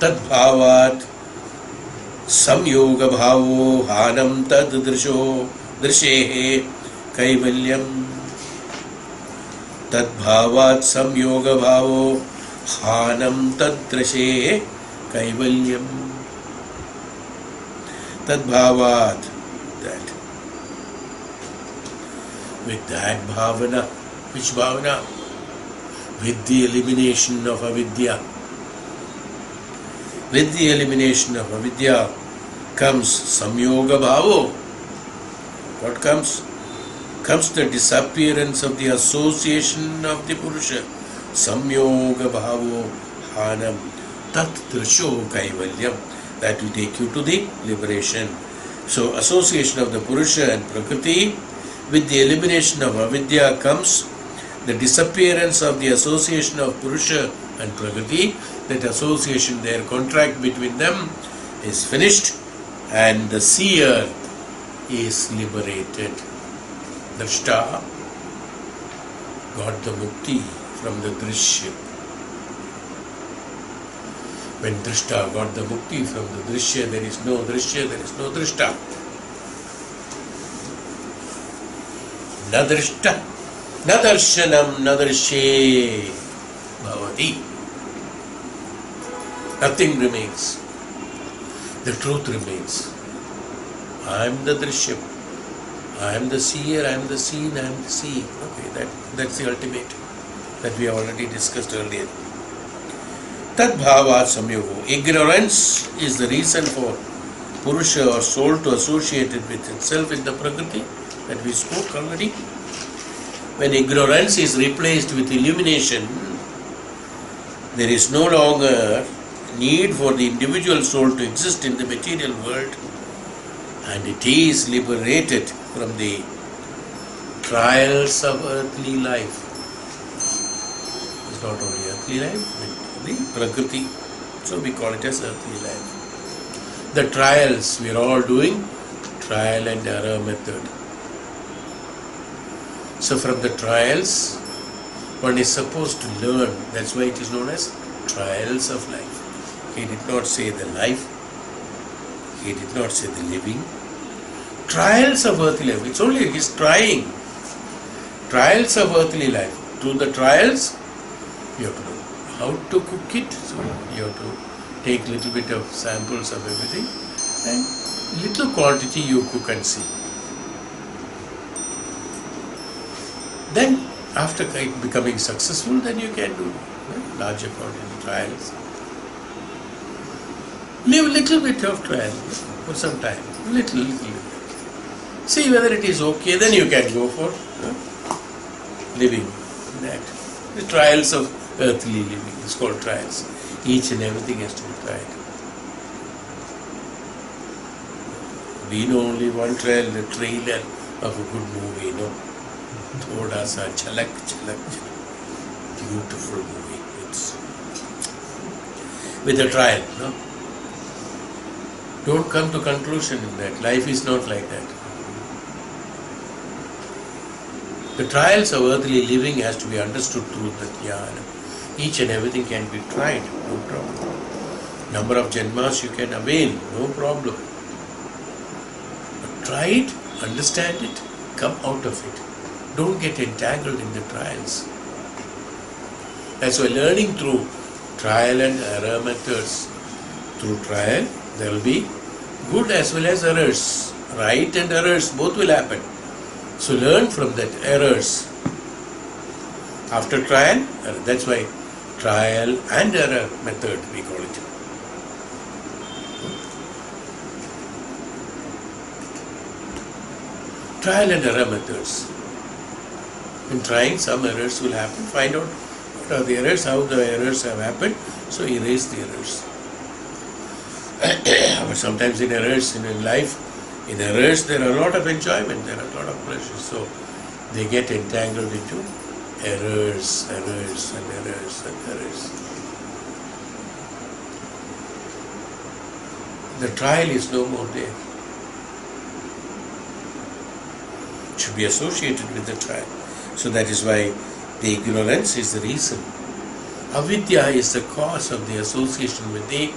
A: Tadbhavat samyoga bhavo hanam tad drishehe kaivalyam. Tadbhavat samyoga bhavo hanam tadrishehe kaivalyam. Tadbhavat, that. With that bhavana, which bhavana? With the elimination of avidya. With the elimination of avidya comes samyoga bhavo. What comes? Comes the disappearance of the association of the Purusha. Samyoga bhavo hanam tat drisho kaivalyam. That will take you to the liberation. So association of the Purusha and Prakriti, with the elimination of avidya comes the disappearance of the association of Purusha and Prakriti. That association, their contract between them is finished and the seer is liberated. Drashta got the mukti from the drishya. When Drashta got the mukti from the drishya, there is no drishya, there is no Drashta. Na drishta, na darshanam, na darshe bhavati. Nothing remains. the truth remains. I am the drishyam. I am the seer, I am the seen, I am the seeing. Okay, that's the ultimate that we already discussed earlier. Tad bhava samyogo. Ignorance is the reason for Purusha or soul to associate it with itself in the Prakriti that we spoke already. When ignorance is replaced with illumination, there is no longer need for the individual soul to exist in the material world, and it is liberated from the trials of earthly life. It's not only earthly life, but the Prakriti. So we call it as earthly life. The trials we are all doing, trial and error method. So from the trials, one is supposed to learn. That's why it is known as trials of life. He did not say the life. He did not say the living. Trials of earthly life. It's only he's trying. Trials of earthly life. Through the trials, you have to know how to cook it. So you have to take little bit of samples of everything and little quantity you cook and see. Then after becoming successful, then you can do larger quantity trials. Live little bit of trial for some time. Little bit. See whether it is okay, then you can go for living that. The trials of earthly living is called trials. Each and everything has to be tried. We know only one trial, the trailer of a good movie, Thoda sa chalak chalak. Beautiful movie. It's with a trial, Don't come to conclusion in that. Life is not like that. The trials of earthly living has to be understood through the Dhyanam. Each and everything can be tried, no problem. Number of janmas you can avail, no problem. But try it, understand it, come out of it. Don't get entangled in the trials. That's why learning through trial and error methods. Through trial, there will be good as well as errors. Right and errors, both will happen. So learn from that errors. After trial, that's why trial and error method we call it. Trial and error methods. In trying, some errors will happen. Find out what are the errors, how the errors have happened. So erase the errors. But sometimes in errors in life, in errors there are a lot of enjoyment, there are a lot of pleasure. So they get entangled into errors and errors. The trial is no more there. It should be associated with the trial. So that is why the ignorance is the reason. Avidya is the cause of the association with the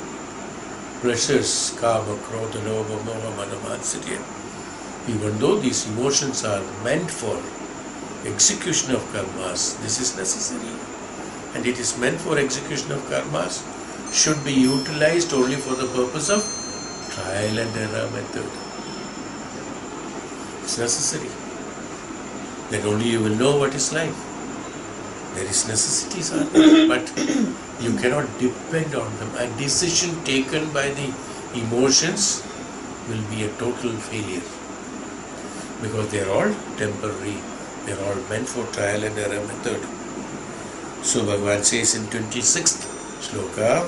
A: pleasures, kama, krodha, lobha, moha, mana, matsarya. Even though these emotions are meant for execution of karmas, this is necessary. And it is meant for execution of karmas, should be utilized only for the purpose of trial and error method. It's necessary. Then only you will know what is life. There is necessities are there, but you cannot depend on them. A decision taken by the emotions will be a total failure, because they are all temporary. They are all meant for trial and error method. So Bhagavan says in 26th sloka,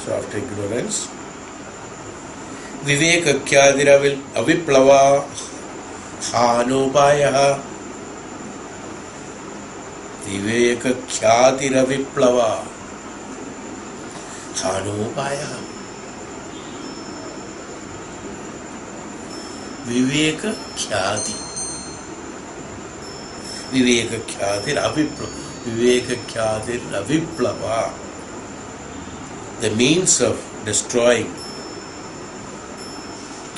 A: so after ignorance, Viveka kyadir aviplava hanopaya. Viveka kyadir aviplava hanopaya. Viveka khyati. Viveka kyadir aviplava. Viveka kyadir aviplava. The means of destroying.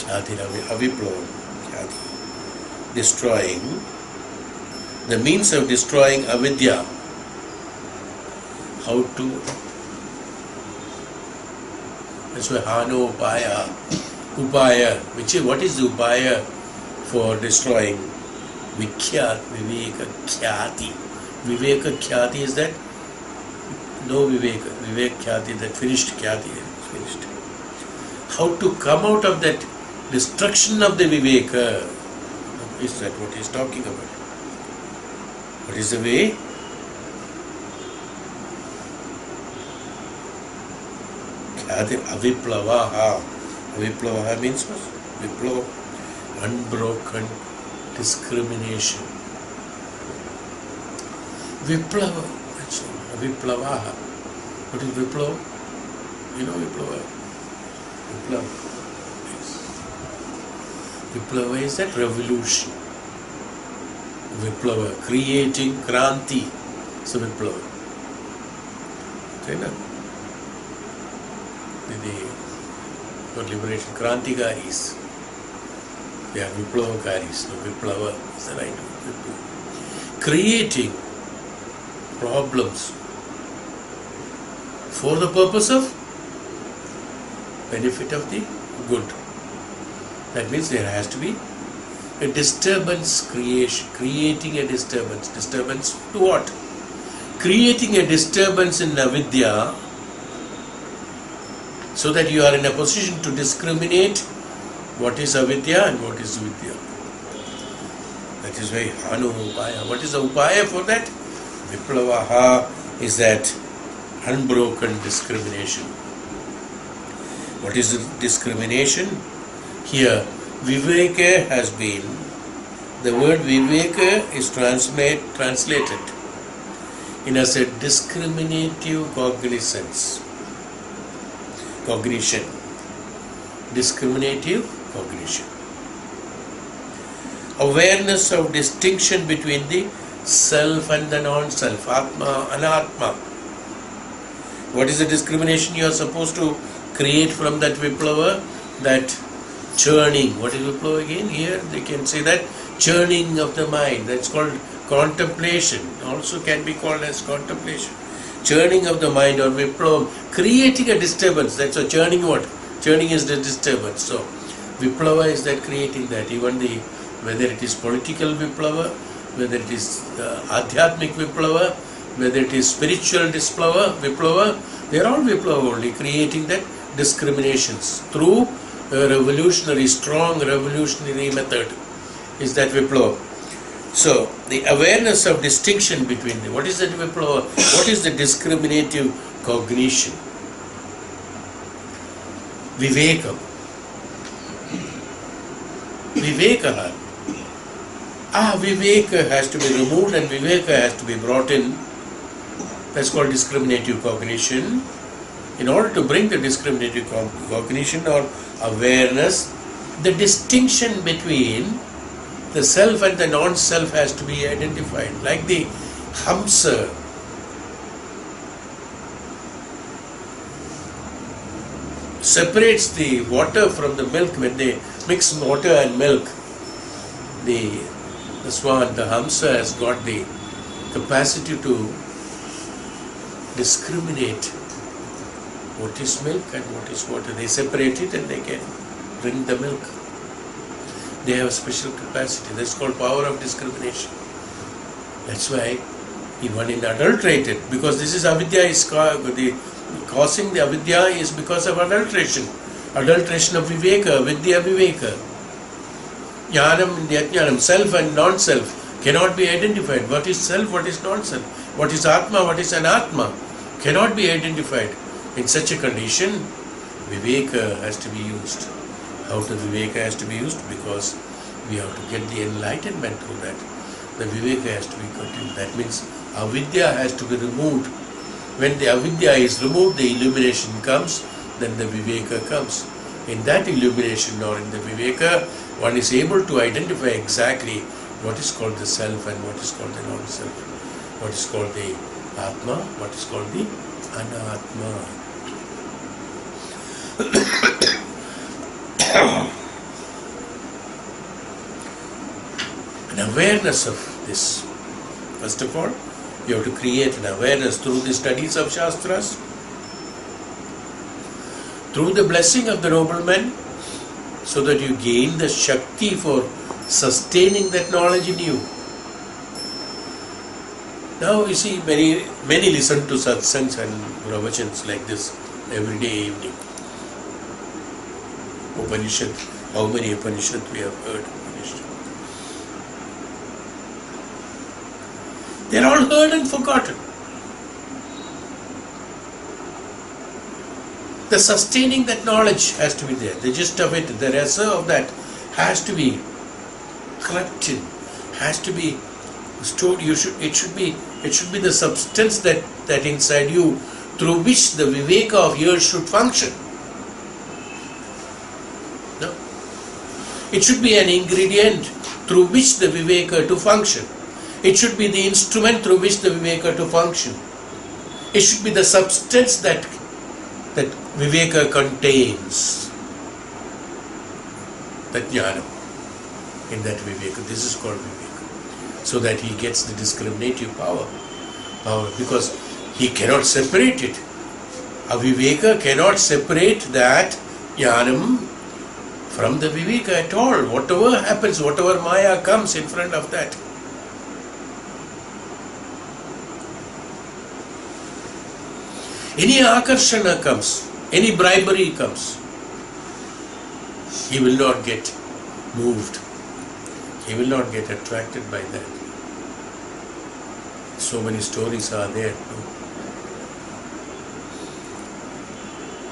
A: Khyati aviplava. Khyati. Destroying the means of destroying avidya. How to? That's why Hano Upaya. Upaya, what is the Upaya for destroying Vikhyat, Viveka, Khyati? Viveka Khyati is that? No Viveka. Vivek Khyati, that finished Khyati is finished. How to come out of that destruction of the Viveka? Is that what he is talking about? What is the way? Aviplavaha. Aviplavaha means what? Viplava. Unbroken discrimination. Viplava. That's all. Aviplavaha. What is Viplava? You know Viplava? Viplava. Yes. Viplava is that revolution. Viplava. Creating Kranti. So Viplava. Okay, for liberation, Krantikaris. They are Viplavacaris. So Viplava is the right word. Creating problems for the purpose of benefit of the good. That means there has to be a disturbance creating a disturbance. Disturbance to what? Creating a disturbance in avidya, so that you are in a position to discriminate what is avidya and what is vidya. That is why Hanu Upaya. What is the Upaya for that? Viplavaha is that unbroken discrimination. What is the discrimination? Here, Viveka has been, the word Viveka is translated in as a discriminative cognition. Discriminative cognition. Awareness of distinction between the self and the non-self, Atma, Anatma. What is the discrimination you are supposed to create from that Viplava? That churning. What is Viplava again? Here they can say that churning of the mind. That's called contemplation. Also can be called as contemplation. Churning of the mind or Viplava. Creating a disturbance. That's a churning what? Churning is the disturbance. So Viplava is that creating that. Even the, whether it is political Viplava, whether it is Adhyatmic Viplava, whether it is spiritual Viplava, they are all Viplava only, creating that discriminations through a revolutionary, strong revolutionary method is that Viplava. So the awareness of distinction between them. What is that Viplava? What is the discriminative cognition? Viveka. Viveka. Viveka has to be removed and Viveka has to be brought in. That's called discriminative cognition. In order to bring the discriminative cognition or awareness, the distinction between the self and the non-self has to be identified. Like the Hamsa. Separates the water from the milk. When they mix water and milk, the swan, the Hamsa, has got the capacity to discriminate what is milk and what is water. They separate it and they can drink the milk. They have a special capacity. That's called power of discrimination. That's why even in adulterated, because this is avidya is causing the avidya is because of adulteration. Adulteration of Viveka, Vidya Viveka. Dhyanam and Dhyanam, self and non-self cannot be identified. What is self, what is non-self? What is Atma, what is Anatma? Cannot be identified. In such a condition, Viveka has to be used. How the Viveka has to be used? Because we have to get the enlightenment through that. The Viveka has to be continued. That means avidya has to be removed. When the avidya is removed, the illumination comes, then the Viveka comes. In that illumination or in the Viveka, one is able to identify exactly what is called the self and what is called the non-self. What is called the Atma, what is called the Anatma. An awareness of this First of all, you have to create an awareness through the studies of Shastras, through the blessing of the noblemen, so that you gain the Shakti for sustaining that knowledge in you. Now you see, many listen to satsangs and pravachans like this every day evening. Upanishad, how many Upanishad we have heard? They are all heard and forgotten. The sustaining that knowledge has to be there. The gist of it, the rasa of that has to be crept in, has to be stored. It should be the substance that inside you, through which the Viveka of yours should function. No? It should be an ingredient through which the Viveka to function. It should be the instrument through which the Viveka to function. It should be the substance that Viveka contains. That Dhyanam in that Viveka. This is called Viveka. So that he gets the discriminative power. Because he cannot separate it. A Viveka cannot separate that Dhyanam from the Viveka at all. Whatever happens, whatever Maya comes in front of that. Any akarshana comes, any bribery comes, he will not get moved. He will not get attracted by that. So many stories are there.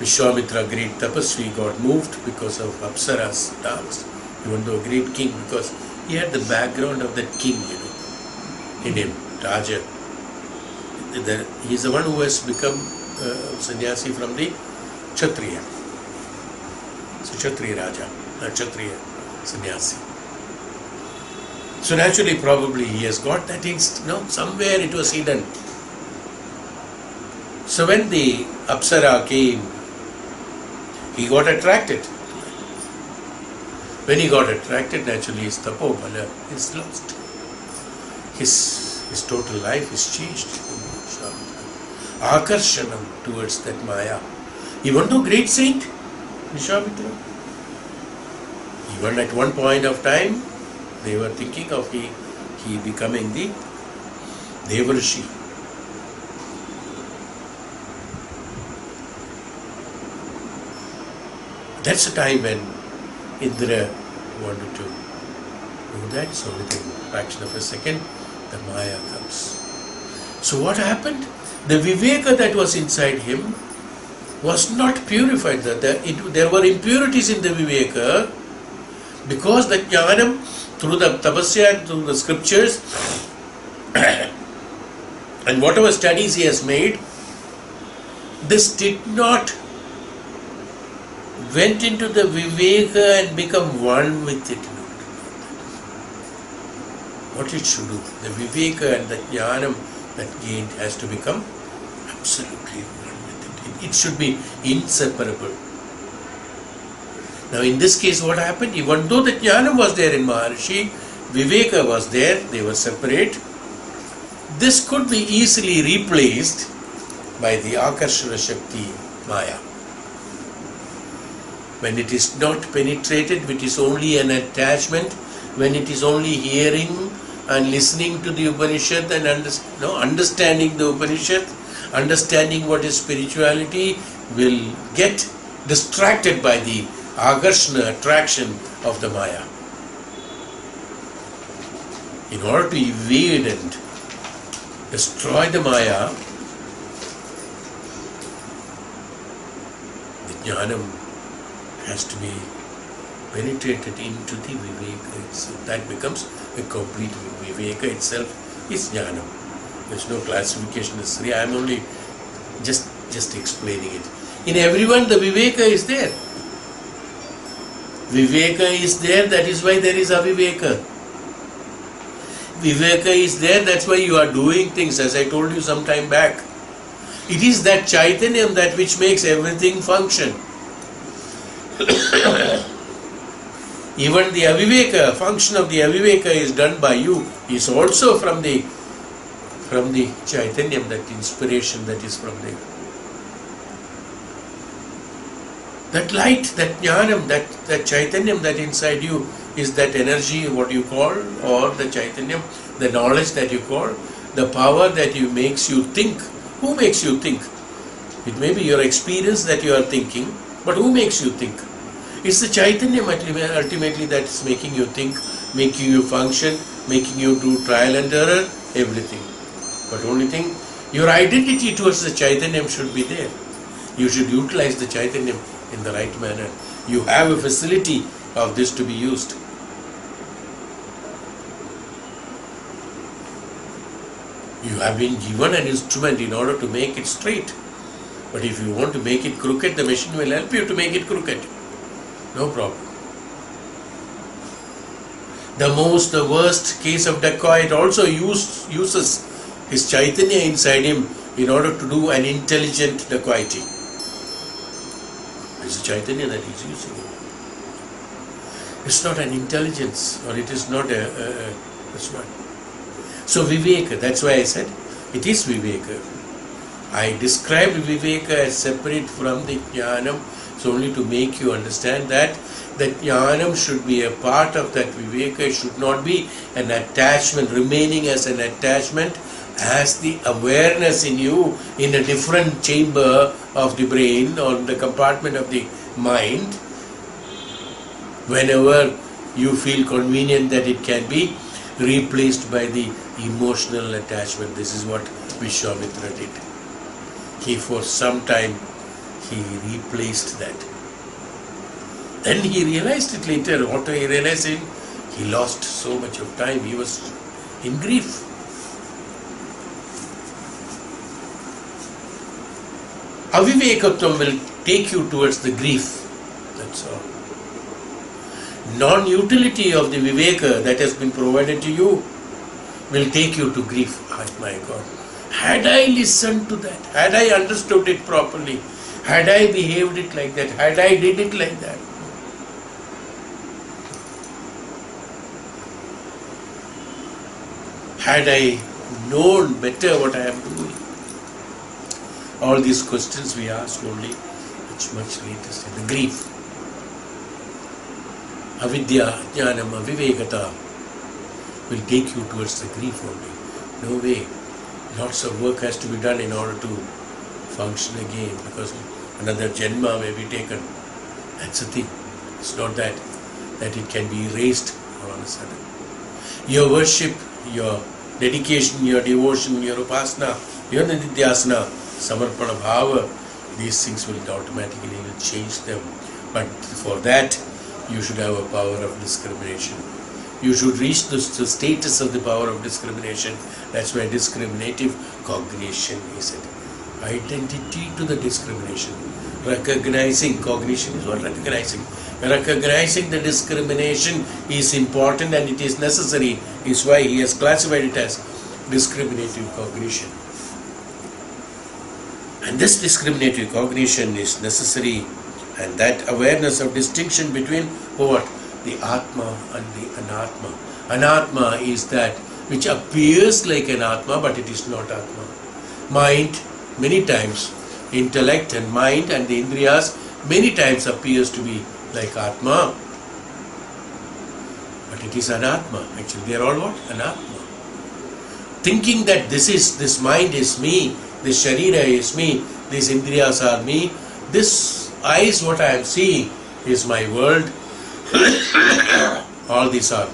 A: Vishwamitra, great tapasvi, got moved because of Apsara's dance. Even though a great king, because he had the background of that king, in him, Raja. He is the one who has become sannyasi from the Kshatriya. So Kshatriya Raja, Kshatriya sannyasi. So naturally, probably he has got that somewhere it was hidden. So when the Apsara came, he got attracted. When he got attracted, naturally his tapobala is lost. His total life is changed. Akarshanam towards that Maya. Even though great saint, Vishwamitra, even at one point of time, they were thinking of he becoming the Devarshi. That's the time when Indra wanted to do that. So within a fraction of a second, the Maya comes. So what happened? The Viveka that was inside him was not purified. There were impurities in the Viveka because the Dhyanam, through the tapasya and through the scriptures and whatever studies he has made, this did not went into the Viveka and become one with it. What it should do, the Viveka and the Dhyanam that gained has to become absolutely one with it. It should be inseparable. Now in this case what happened? Even though the Dhyanam was there in Maharshi, Viveka was there, they were separate. This could be easily replaced by the Akarshana Shakti Maya. When it is not penetrated, it is only an attachment, when it is only hearing and listening to the Upanishad and understanding the Upanishad, understanding what is spirituality, will get distracted by the Akarshana attraction of the Maya. In order to evade and destroy the Maya, the Dhyanam has to be penetrated into the Viveka itself. That becomes a complete Viveka itself is Dhyanam. There is no classification necessary. I am only just explaining it. In everyone the Viveka is there. Viveka is there, that is why there is Aviveka. Viveka is there, that's why you are doing things, as I told you some time back. It is that Chaitanyam that which makes everything function. Even the Aviveka, function of the Aviveka is done by you, is also from the from the Chaitanyam, that inspiration that is from there. That light, that Dhyanam, that Chaitanyam that inside you is that energy, what you call, or the Chaitanyam, the knowledge that you call, the power that makes you think. Who makes you think? It may be your experience that you are thinking, but who makes you think? It's the Chaitanyam ultimately that is making you think, making you function, making you do trial and error, everything. But only thing, your identity towards the Chaitanyam should be there. You should utilize the Chaitanyam in the right manner. You have a facility of this to be used. You have been given an instrument in order to make it straight. But if you want to make it crooked, the machine will help you to make it crooked. No problem. The worst case of dacoit also uses his Chaitanya inside him in order to do an intelligent dacoity. It's a Chaitanya that he's using. It's not an intelligence, or it is not that's what. So Viveka, that's why I said it is Viveka. I described Viveka as separate from the Dhyanam, so only to make you understand that Dhyanam should be a part of that Viveka. It should not be an attachment, remaining as an attachment, as the awareness in you in a different chamber of the brain or the compartment of the mind. Whenever you feel convenient that it can be replaced by the emotional attachment. This is what Vishwamitra did. He for some time he replaced that. Then he realized it later. What he realized it, he lost so much of time. He was in grief. Avivekatvam will take you towards the grief. That's all. Non-utility of the Viveka that has been provided to you will take you to grief. Oh my God. Had I listened to that, had I understood it properly, had I behaved it like that, had I did it like that. Had I known better what I am doing. All these questions we ask only much later. The grief. Avidya, Dhyanam, Vivekata will take you towards the grief only. No way. Lots of work has to be done in order to function again, because another Janma may be taken. That's the thing. It's not that it can be erased all of a sudden. Your worship, your dedication, your devotion, your upasana, your nididhyasana, samarpana bhava, these things will automatically change them. But for that, you should have a power of discrimination. You should reach the status of the power of discrimination. That's why discriminative cognition is it. Identity to the discrimination. Recognizing, cognition is what recognizing. Recognizing the discrimination is important and it is necessary, is why he has classified it as discriminative cognition. And this discriminative cognition is necessary, and that awareness of distinction between what? The Atma and the Anatma. Anatma is that which appears like an Atma, but it is not Atma. Mind, many times, intellect and mind and the Indriyas, many times appears to be like Atma. But it is Anatma. Actually, they are all what? Anatma. Thinking that this mind is me, this Sharira is me, these Indriyas are me, this eyes, what I am seeing, is my world. All these are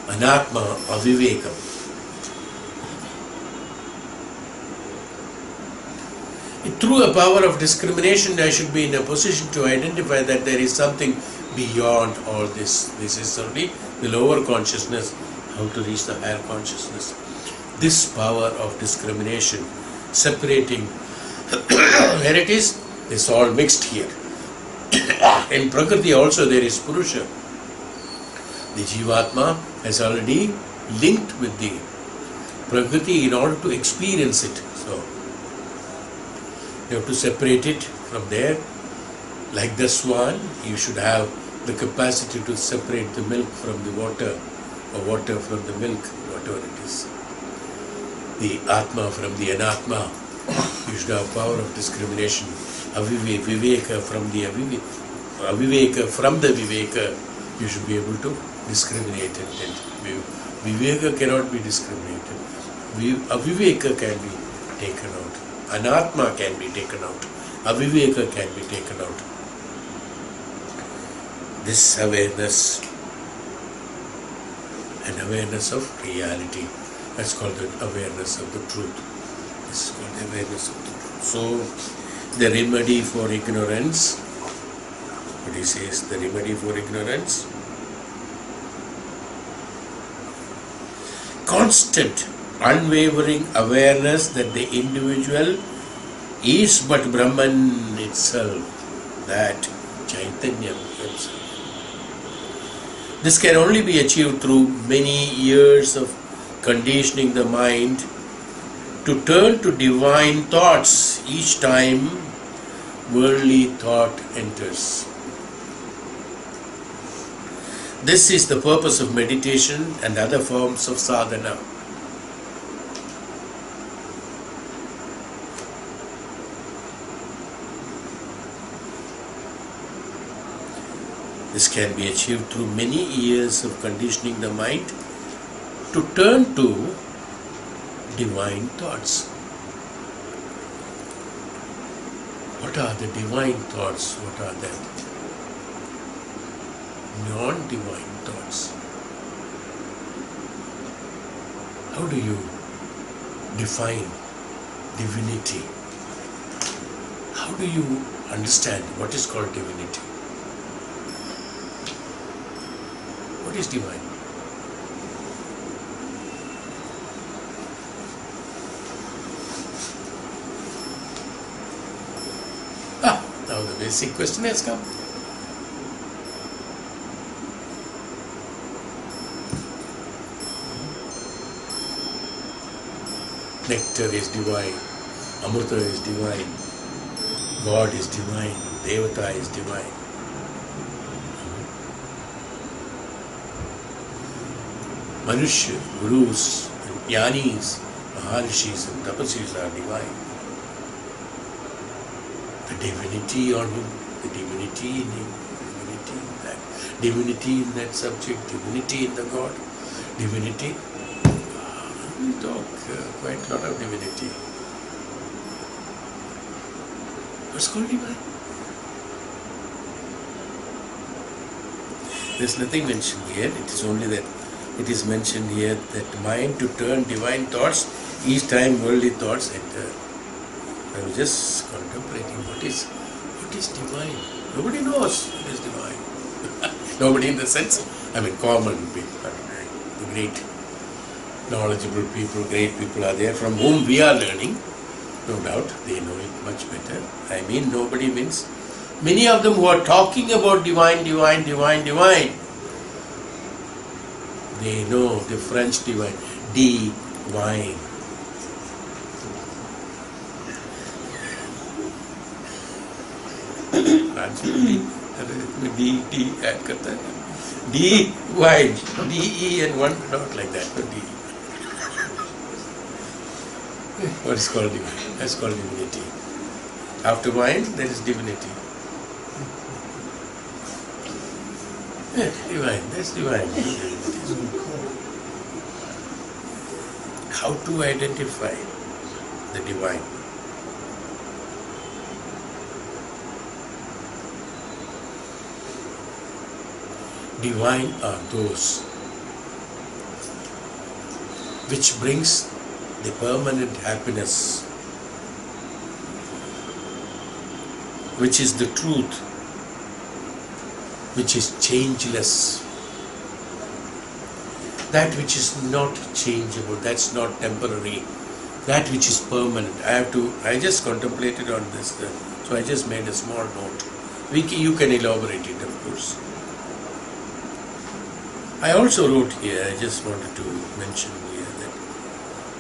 A: Anatma, Avivekam. Through a power of discrimination, I should be in a position to identify that there is something beyond all this. This is only the lower consciousness, how to reach the higher consciousness. This power of discrimination, separating where it is, it's all mixed here. In Prakriti also there is Purusha. The Jivatma has already linked with the Prakriti in order to experience it. So you have to separate it from there. Like the swan, you should have the capacity to separate the milk from the water, or water from the milk, whatever it is. the Atma from the Anatma. You should have power of discrimination. Viveka from the Aviveka from the Viveka. You should be able to discriminate and Viveka cannot be discriminated. Aviveka can be taken out. Anatma can be taken out. Aviveka can be taken out. This awareness, an awareness of reality, that's called the awareness of the truth. This is called awareness of the truth. So, the remedy for ignorance, what he says, the remedy for ignorance, constant, unwavering awareness that the individual is but Brahman itself, that Chaitanya himself. This can only be achieved through many years of conditioning the mind to turn to divine thoughts each time worldly thought enters. This is the purpose of meditation and other forms of sadhana. This can be achieved through many years of conditioning the mind to turn to divine thoughts. What are the divine thoughts? What are them? Non-divine thoughts. How do you define divinity? How do you understand what is called divinity? What is divine? Now the basic question has come. Nectar is divine, Amrita is divine, God is divine, Devata is divine. Manushya, Gurus, and Jnanis, Maharishis and Tapasis are divine. The divinity on him, the divinity in him, divinity in that, divinity in that subject, divinity in the God, divinity. We talk quite a lot of divinity. What's called divine? There's nothing mentioned here. It is only that it is mentioned here that mind to turn divine thoughts each time worldly thoughts enter. I was just contemplating what is divine. Nobody knows what is divine. Nobody in the sense, common people, the great knowledgeable people, great people are there from whom we are learning. No doubt, they know it much better. Nobody means many of them who are talking about divine, they know the French divine, divine. D add करता है divine, D-E and one dot like that, not D. What is called divine? That's called divinity. After mind, there is divinity. Divine, that's divine. How to identify the divine? Divine are those which brings the permanent happiness, which is the truth, which is changeless, that which is not changeable, that's not temporary, that which is permanent. I just contemplated on this, so I just made a small note. You can elaborate it, of course. I also wrote here, I just wanted to mention here that,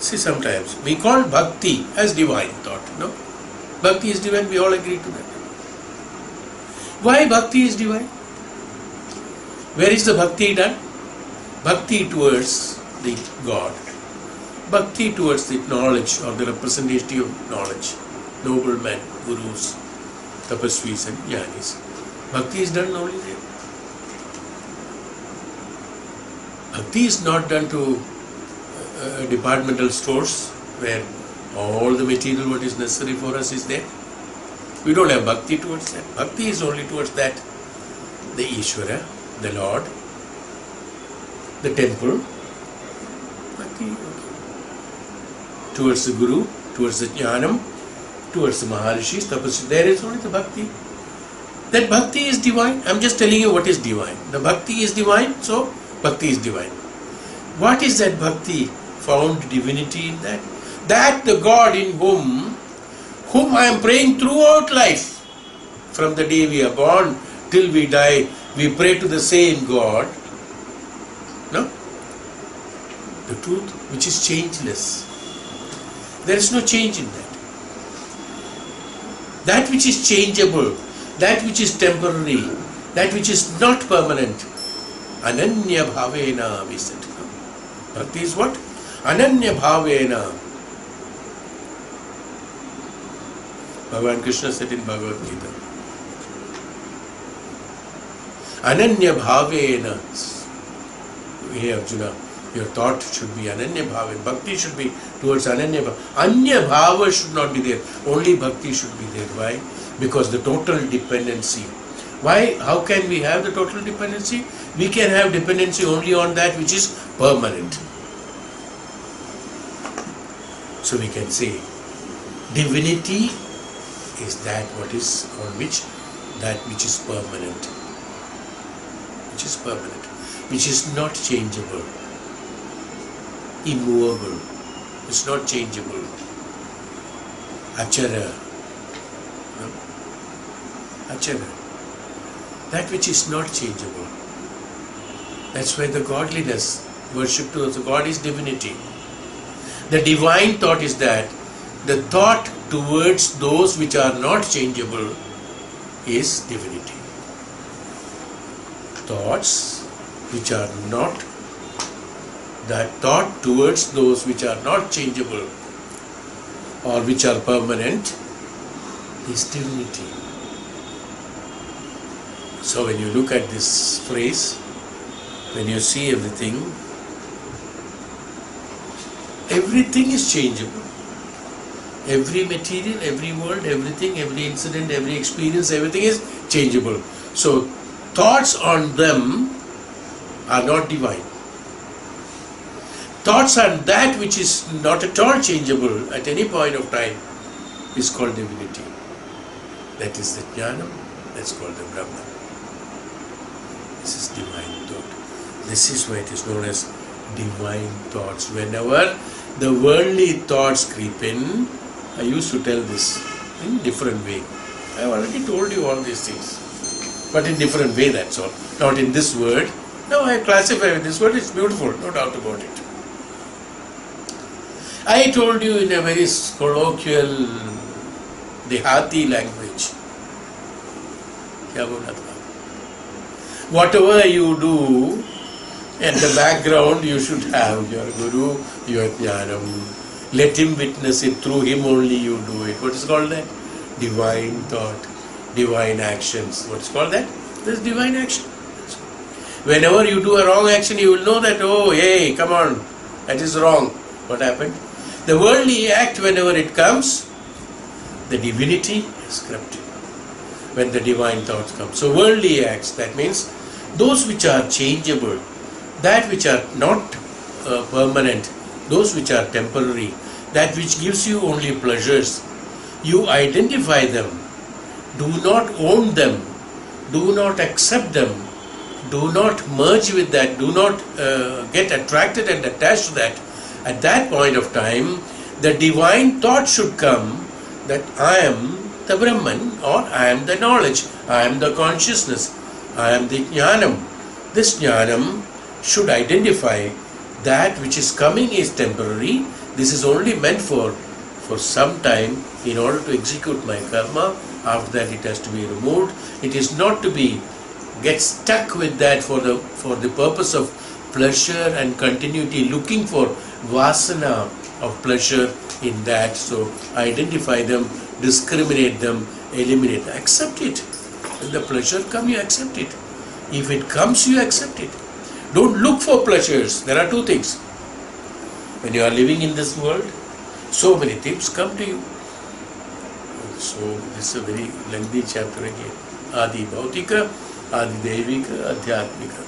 A: see, sometimes we call bhakti as divine thought, no? Bhakti is divine, we all agree to that. Why bhakti is divine? Where is the bhakti done? Bhakti towards the God. Bhakti towards the knowledge or the representative of knowledge. Noble men, gurus, tapasvis and jnanis. Bhakti is done only there. Bhakti is not done to departmental stores where all the material what is necessary for us is there. We don't have bhakti towards that. Bhakti is only towards that. The Ishvara, the Lord, the temple, bhakti. Towards the Guru, towards the Dhyanam, towards the Maharishis, Tapasvi, there is only the bhakti. That bhakti is divine. I am just telling you what is divine. The bhakti is divine, so bhakti is divine. What is that bhakti? Found divinity in that. That the God in whom I am praying throughout life. From the day we are born till we die, we pray to the same God. No? The truth which is changeless. There is no change in that. That which is changeable, that which is temporary, that which is not permanent. Ananya bhavena, we said. Bhakti is what? Ananya bhavena. Bhagavan Krishna said in Bhagavad Gita. Ananya bhavena. Hey Arjuna, your thought should be Ananya bhavena. Bhakti should be towards Ananya bhava. Anya bhava should not be there. Only bhakti should be there. Why? Because the total dependency. Why? How can we have the total dependency? We can have dependency only on that which is permanent. So we can say divinity is that what is on which that which is permanent. Which is permanent. Which is not changeable. Immovable. It's not changeable. Achara. No? Achara. That which is not changeable. That's why the godliness, worship to the God is divinity. The divine thought is that the thought towards those which are not changeable is divinity. Thoughts which are not, that thought towards those which are not changeable or which are permanent is divinity. So when you look at this phrase, when you see everything is changeable. Every material, every world, everything, every incident, every experience, everything is changeable. So thoughts on them are not divine. Thoughts on that which is not at all changeable at any point of time is called divinity. That is the Dhyanam, that's called the Brahman. This is divine thought. This is why it is known as divine thoughts. Whenever the worldly thoughts creep in, I used to tell this in different way. I have already told you all these things, but in different way, that's all. Not in this word. No, I classify with this word. It's beautiful, no doubt about it. I told you in a very colloquial, Dehati language. Whatever you do, in the background you should have your Guru, your Dhyanam. Let him witness it, through him only you do it. What is called that? Divine thought, divine actions. What is called that? This is divine action. Whenever you do a wrong action, you will know that, oh, hey, come on, that is wrong. What happened? The worldly act, whenever it comes, the divinity is corrupted. When the divine thoughts come. So worldly acts, that means those which are changeable, that which are not permanent, those which are temporary, that which gives you only pleasures, you identify them, do not own them, do not accept them, do not merge with that, do not get attracted and attached to that. At that point of time, the divine thought should come that I am the Brahman, or I am the knowledge, I am the consciousness, I am the Dhyanam. This Dhyanam should identify that which is coming is temporary. This is only meant for some time in order to execute my karma. After that it has to be removed. It is not to be get stuck with that for the purpose of pleasure and continuity, looking for vasana, of pleasure in that. So identify them, discriminate them, eliminate. Accept it. When the pleasure comes, you accept it. If it comes, you accept it. Don't look for pleasures. There are two things. When you are living in this world, so many things come to you. So this is a very lengthy chapter again. Adi Bhautika, Adi Devika, Adhyatmika.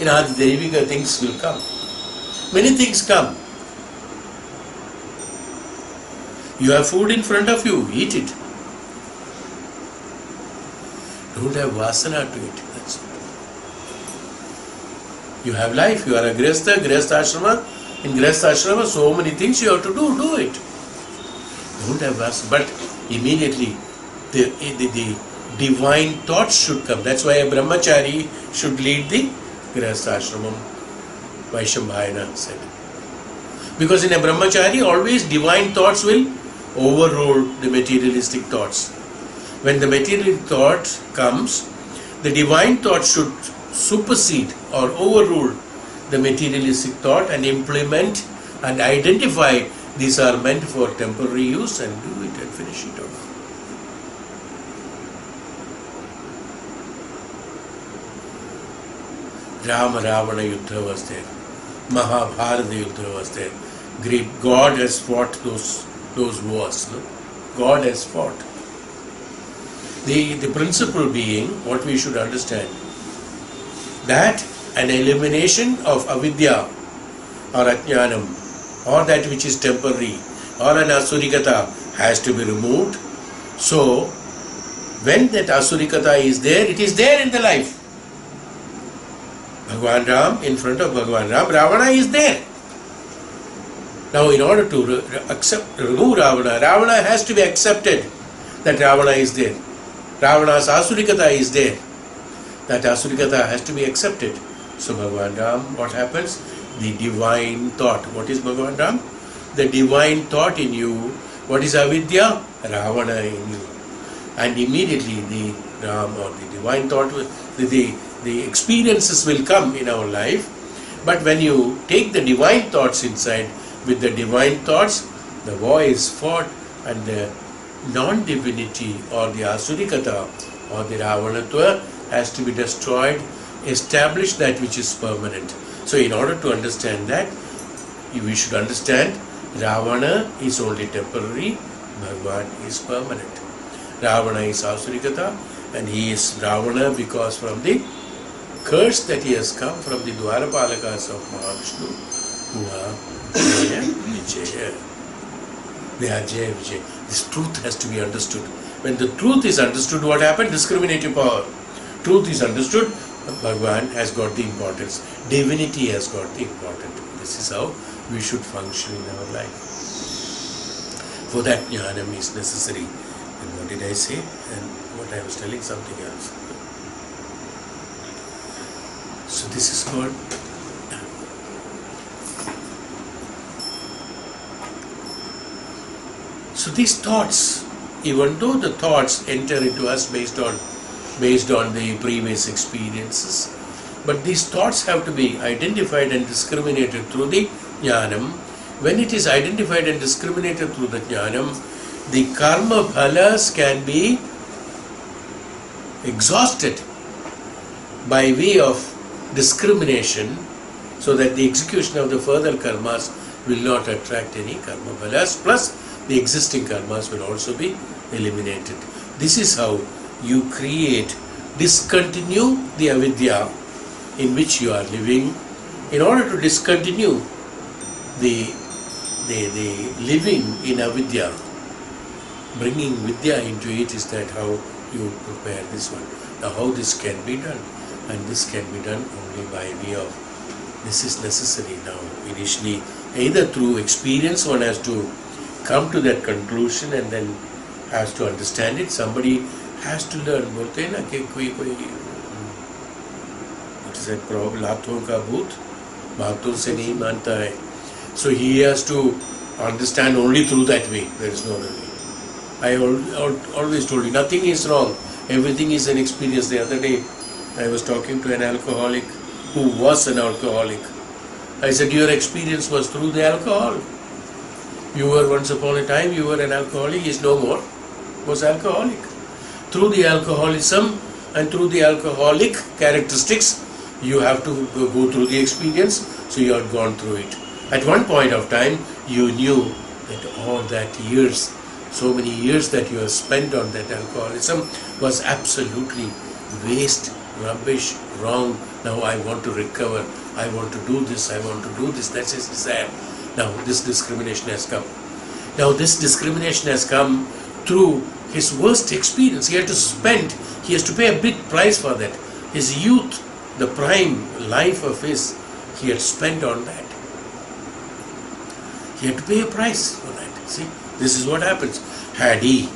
A: In Adi Devika, things will come. Many things come. You have food in front of you, eat it. Don't have vasana to it. That's it. You have life, you are a Grihastha, Grihastha Ashrama. In Grihastha Ashrama, so many things you have to do it. Don't have vasana. But immediately the divine thoughts should come. That's why a brahmachari should lead the Grihastha Ashramam, Vaishambhayana said. Because in a brahmachari, always divine thoughts will overrule the materialistic thoughts. When the material thought comes, the divine thought should supersede or overrule the materialistic thought and implement and identify these are meant for temporary use and do it and finish it off. Rama Ravana Yuddha was there. Mahabharata Yuddha was there. Great God has fought those wars. No? God has fought. The principle being, what we should understand, that an elimination of avidya or ajnanam or that which is temporary or an asurikata has to be removed. So, when that asurikata is there, it is there in the life. Bhagavan Ram, in front of Bhagavan Ram, Ravana is there. Now, in order to remove Ravana, Ravana has to be accepted that Ravana is there. Ravana's asurikata is there. That asurikata has to be accepted. So Bhagavan Ram, what happens? The divine thought. What is Bhagavan Ram? The divine thought in you. What is avidya? Ravana in you. And immediately the Ram or the divine thought, the experiences will come in our life. But when you take the divine thoughts inside, with the divine thoughts, the war is fought and the non-divinity or the asurikata or the ravanatva has to be destroyed, establish that which is permanent. So in order to understand that, we should understand Ravana is only temporary, Bhagavan is permanent. Ravana is asurikata and he is Ravana because from the curse that he has come from the Dwarapalakas of Mahavishnu, who are Jaya Vijaya. They are Jaya Vijaya. This truth has to be understood. When the truth is understood, what happened? Discriminative power. Truth is understood, Bhagavan has got the importance. Divinity has got the importance. This is how we should function in our life. For that, Dhyanam is necessary. And what did I say? And what I was telling, something else. So this is called so these thoughts, even though the thoughts enter into us based on the previous experiences, but these thoughts have to be identified and discriminated through the Dhyanam. When it is identified and discriminated through the Dhyanam, the karma phalas can be exhausted by way of discrimination, so that the execution of the further karmas will not attract any karma phalas, plus the existing karmas will also be eliminated. This is how you discontinue the avidya in which you are living. In order to discontinue the living in avidya, bringing vidya into it, is that how you prepare this one. Now how this can be done? And this can be done only by way of, this is necessary now. Initially, either through experience one has to come to that conclusion and then has to understand it. Somebody has to learn. बोलते हैं ना कि कोई it is a problem, लातों का भूत बातों से नहीं मानता है. So he has to understand only through that way. There is no other way. I always told you, nothing is wrong. Everything is an experience. The other day, I was talking to an alcoholic who was an alcoholic. I said your experience was through the alcohol. You were once upon a time, you were an alcoholic, is no more, was alcoholic. Through the alcoholism and through the alcoholic characteristics, you have to go through the experience, so you had gone through it. At one point of time, you knew that all that years, so many years that you have spent on that alcoholism was absolutely waste, rubbish, wrong. Now I want to recover, I want to do this, I want to do this, that's his desire. Now this discrimination has come. Now this discrimination has come through his worst experience. He has to pay a big price for that. His youth, the prime life of his, he had spent on that. He had to pay a price for that. See, this is what happens. Had he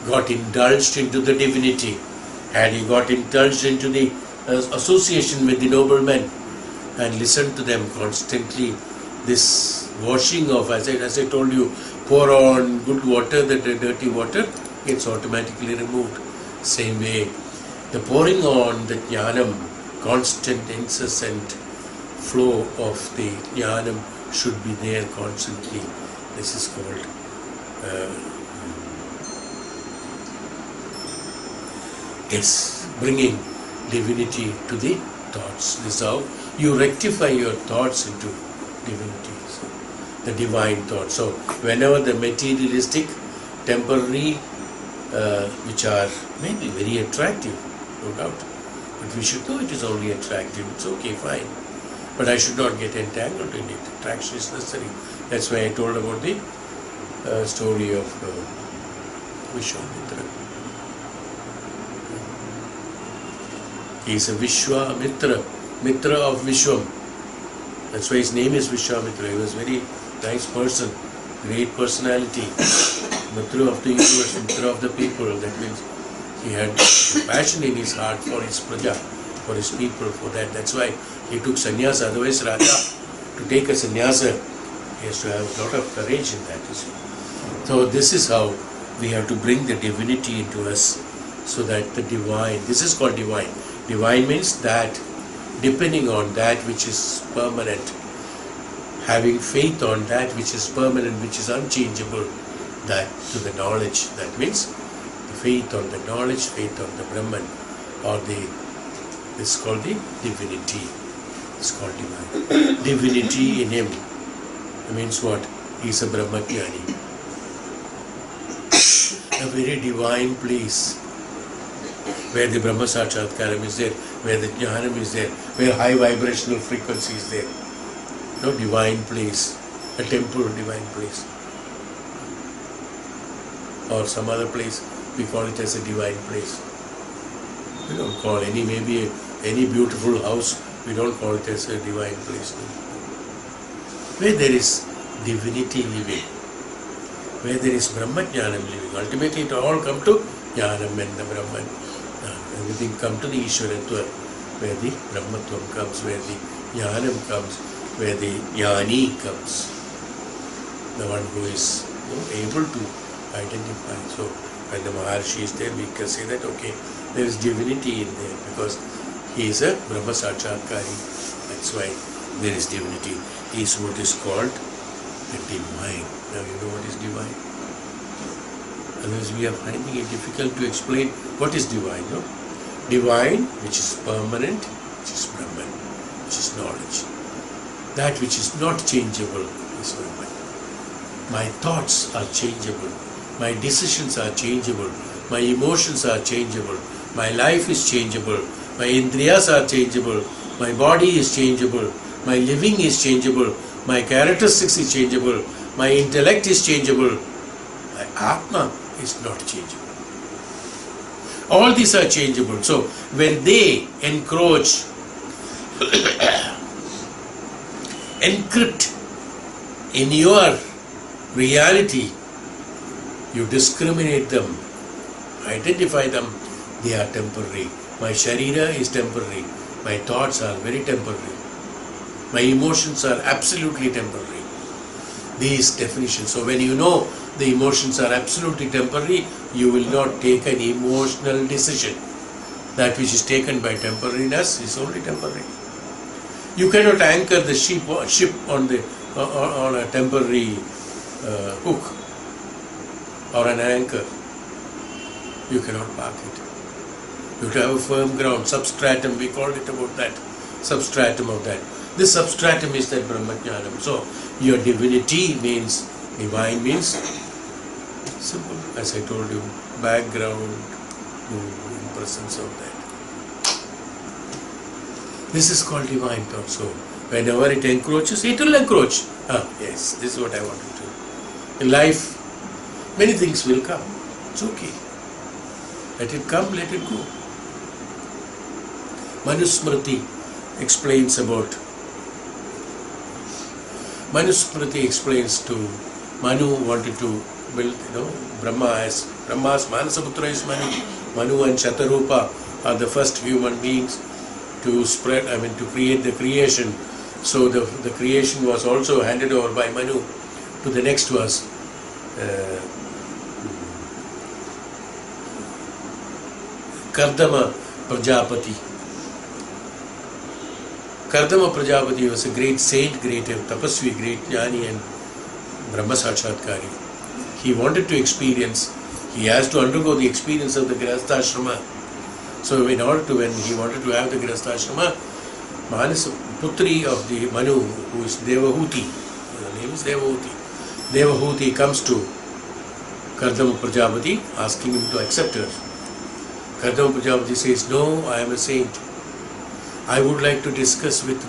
A: got indulged into the divinity, had he got indulged into the association with the noblemen and listened to them constantly, this washing of, as I told you, pour on good water, the dirty water gets automatically removed. Same way, the pouring on the Dhyanam, constant, incessant flow of the Dhyanam should be there constantly. This is called bringing divinity to the thoughts. This is how you rectify your thoughts into divinity, so the divine thought. So whenever the materialistic, temporary, which are maybe very attractive, no doubt, but we should know it is only attractive. It's okay, fine, but I should not get entangled in it. Attraction is necessary. That's why I told about the story of Vishwamitra. He is a Vishwamitra, Mitra of Vishwam. That's why his name is Vishwamitra. He was a very nice person, great personality, Mitra of the universe, Mitra of the people. That means he had passion in his heart for his praja, for his people, for that. That's why he took sannyasa. Otherwise, Raja, to take a sannyasa, he has to have a lot of courage in that. You see. So this is how we have to bring the divinity into us, so that the divine, this is called divine. Divine means that, depending on that which is permanent, having faith on that which is permanent, which is unchangeable, that to the knowledge. That means the faith on the knowledge, faith on the Brahman, or this is called the divinity. It's called divine. Divinity in him. It means what? He is a Brahmajnani. A very divine place, where the Brahma Sakshatkaram is there, where the Dhyanam is there, where high vibrational frequency is there. No, divine place, a temple, divine place. Or some other place, we call it as a divine place. We don't call any beautiful house, we don't call it as a divine place. Where there is divinity living, where there is Brahmajnanam living, ultimately it all come to Dhyanam and the Brahman. Everything come to the Ishwaratva, where the Brahmatvam comes, where the Dhyanam comes, where the Jnani comes. The one who is able to identify. So when the Maharshi is there, we can say that, okay, there is divinity in there, because he is a Brahma Sakshatkari. That's why there is divinity. He is what is called the divine. Now you know what is divine. Otherwise we are finding it difficult to explain what is divine. No? Divine, which is permanent, which is Brahman, which is knowledge. That which is not changeable is Brahman. My thoughts are changeable. My decisions are changeable. My emotions are changeable. My life is changeable. My indriyas are changeable. My body is changeable. My living is changeable. My characteristics is changeable. My intellect is changeable. My Atma is not changeable. All these are changeable. So when they encroach, encrypt in your reality, you discriminate them, identify them, they are temporary. My sharira is temporary. My thoughts are very temporary. My emotions are absolutely temporary. These definitions. So when you know the emotions are absolutely temporary, you will not take an emotional decision. That which is taken by temporariness is only temporary. You cannot anchor the ship on a temporary hook or an anchor. You cannot park it. You have to have a firm ground, substratum, we called it about that, substratum of that. This substratum is that Brahmajnanam. So your divinity means, divine means simple, as I told you, background, in presence of that. This is called divine thought. So whenever it encroaches, it will encroach. Yes, this is what I wanted to. In life, many things will come. It's okay. Let it come, let it go. Manusmriti explains to Manu wanted to build, Brahma's Manasaputra is Manu. Manu and Shatarupa are the first human beings to create the creation. So the creation was also handed over by Manu to the next was Kardama Prajapati. Kardama Prajapati was a great saint, great tapasvi, great jnani and Brahma Sakshatkari. He wanted to experience, he has to undergo the experience of the Grihastha-ashrama. So when he wanted to have the Grihastha-ashrama, Manas Putri of the Manu, who is Devahuti, her name is Devahuti. Devahuti comes to Kardama Prajapati asking him to accept her. Kardama Prajapati says, no, I am a saint. I would like to discuss with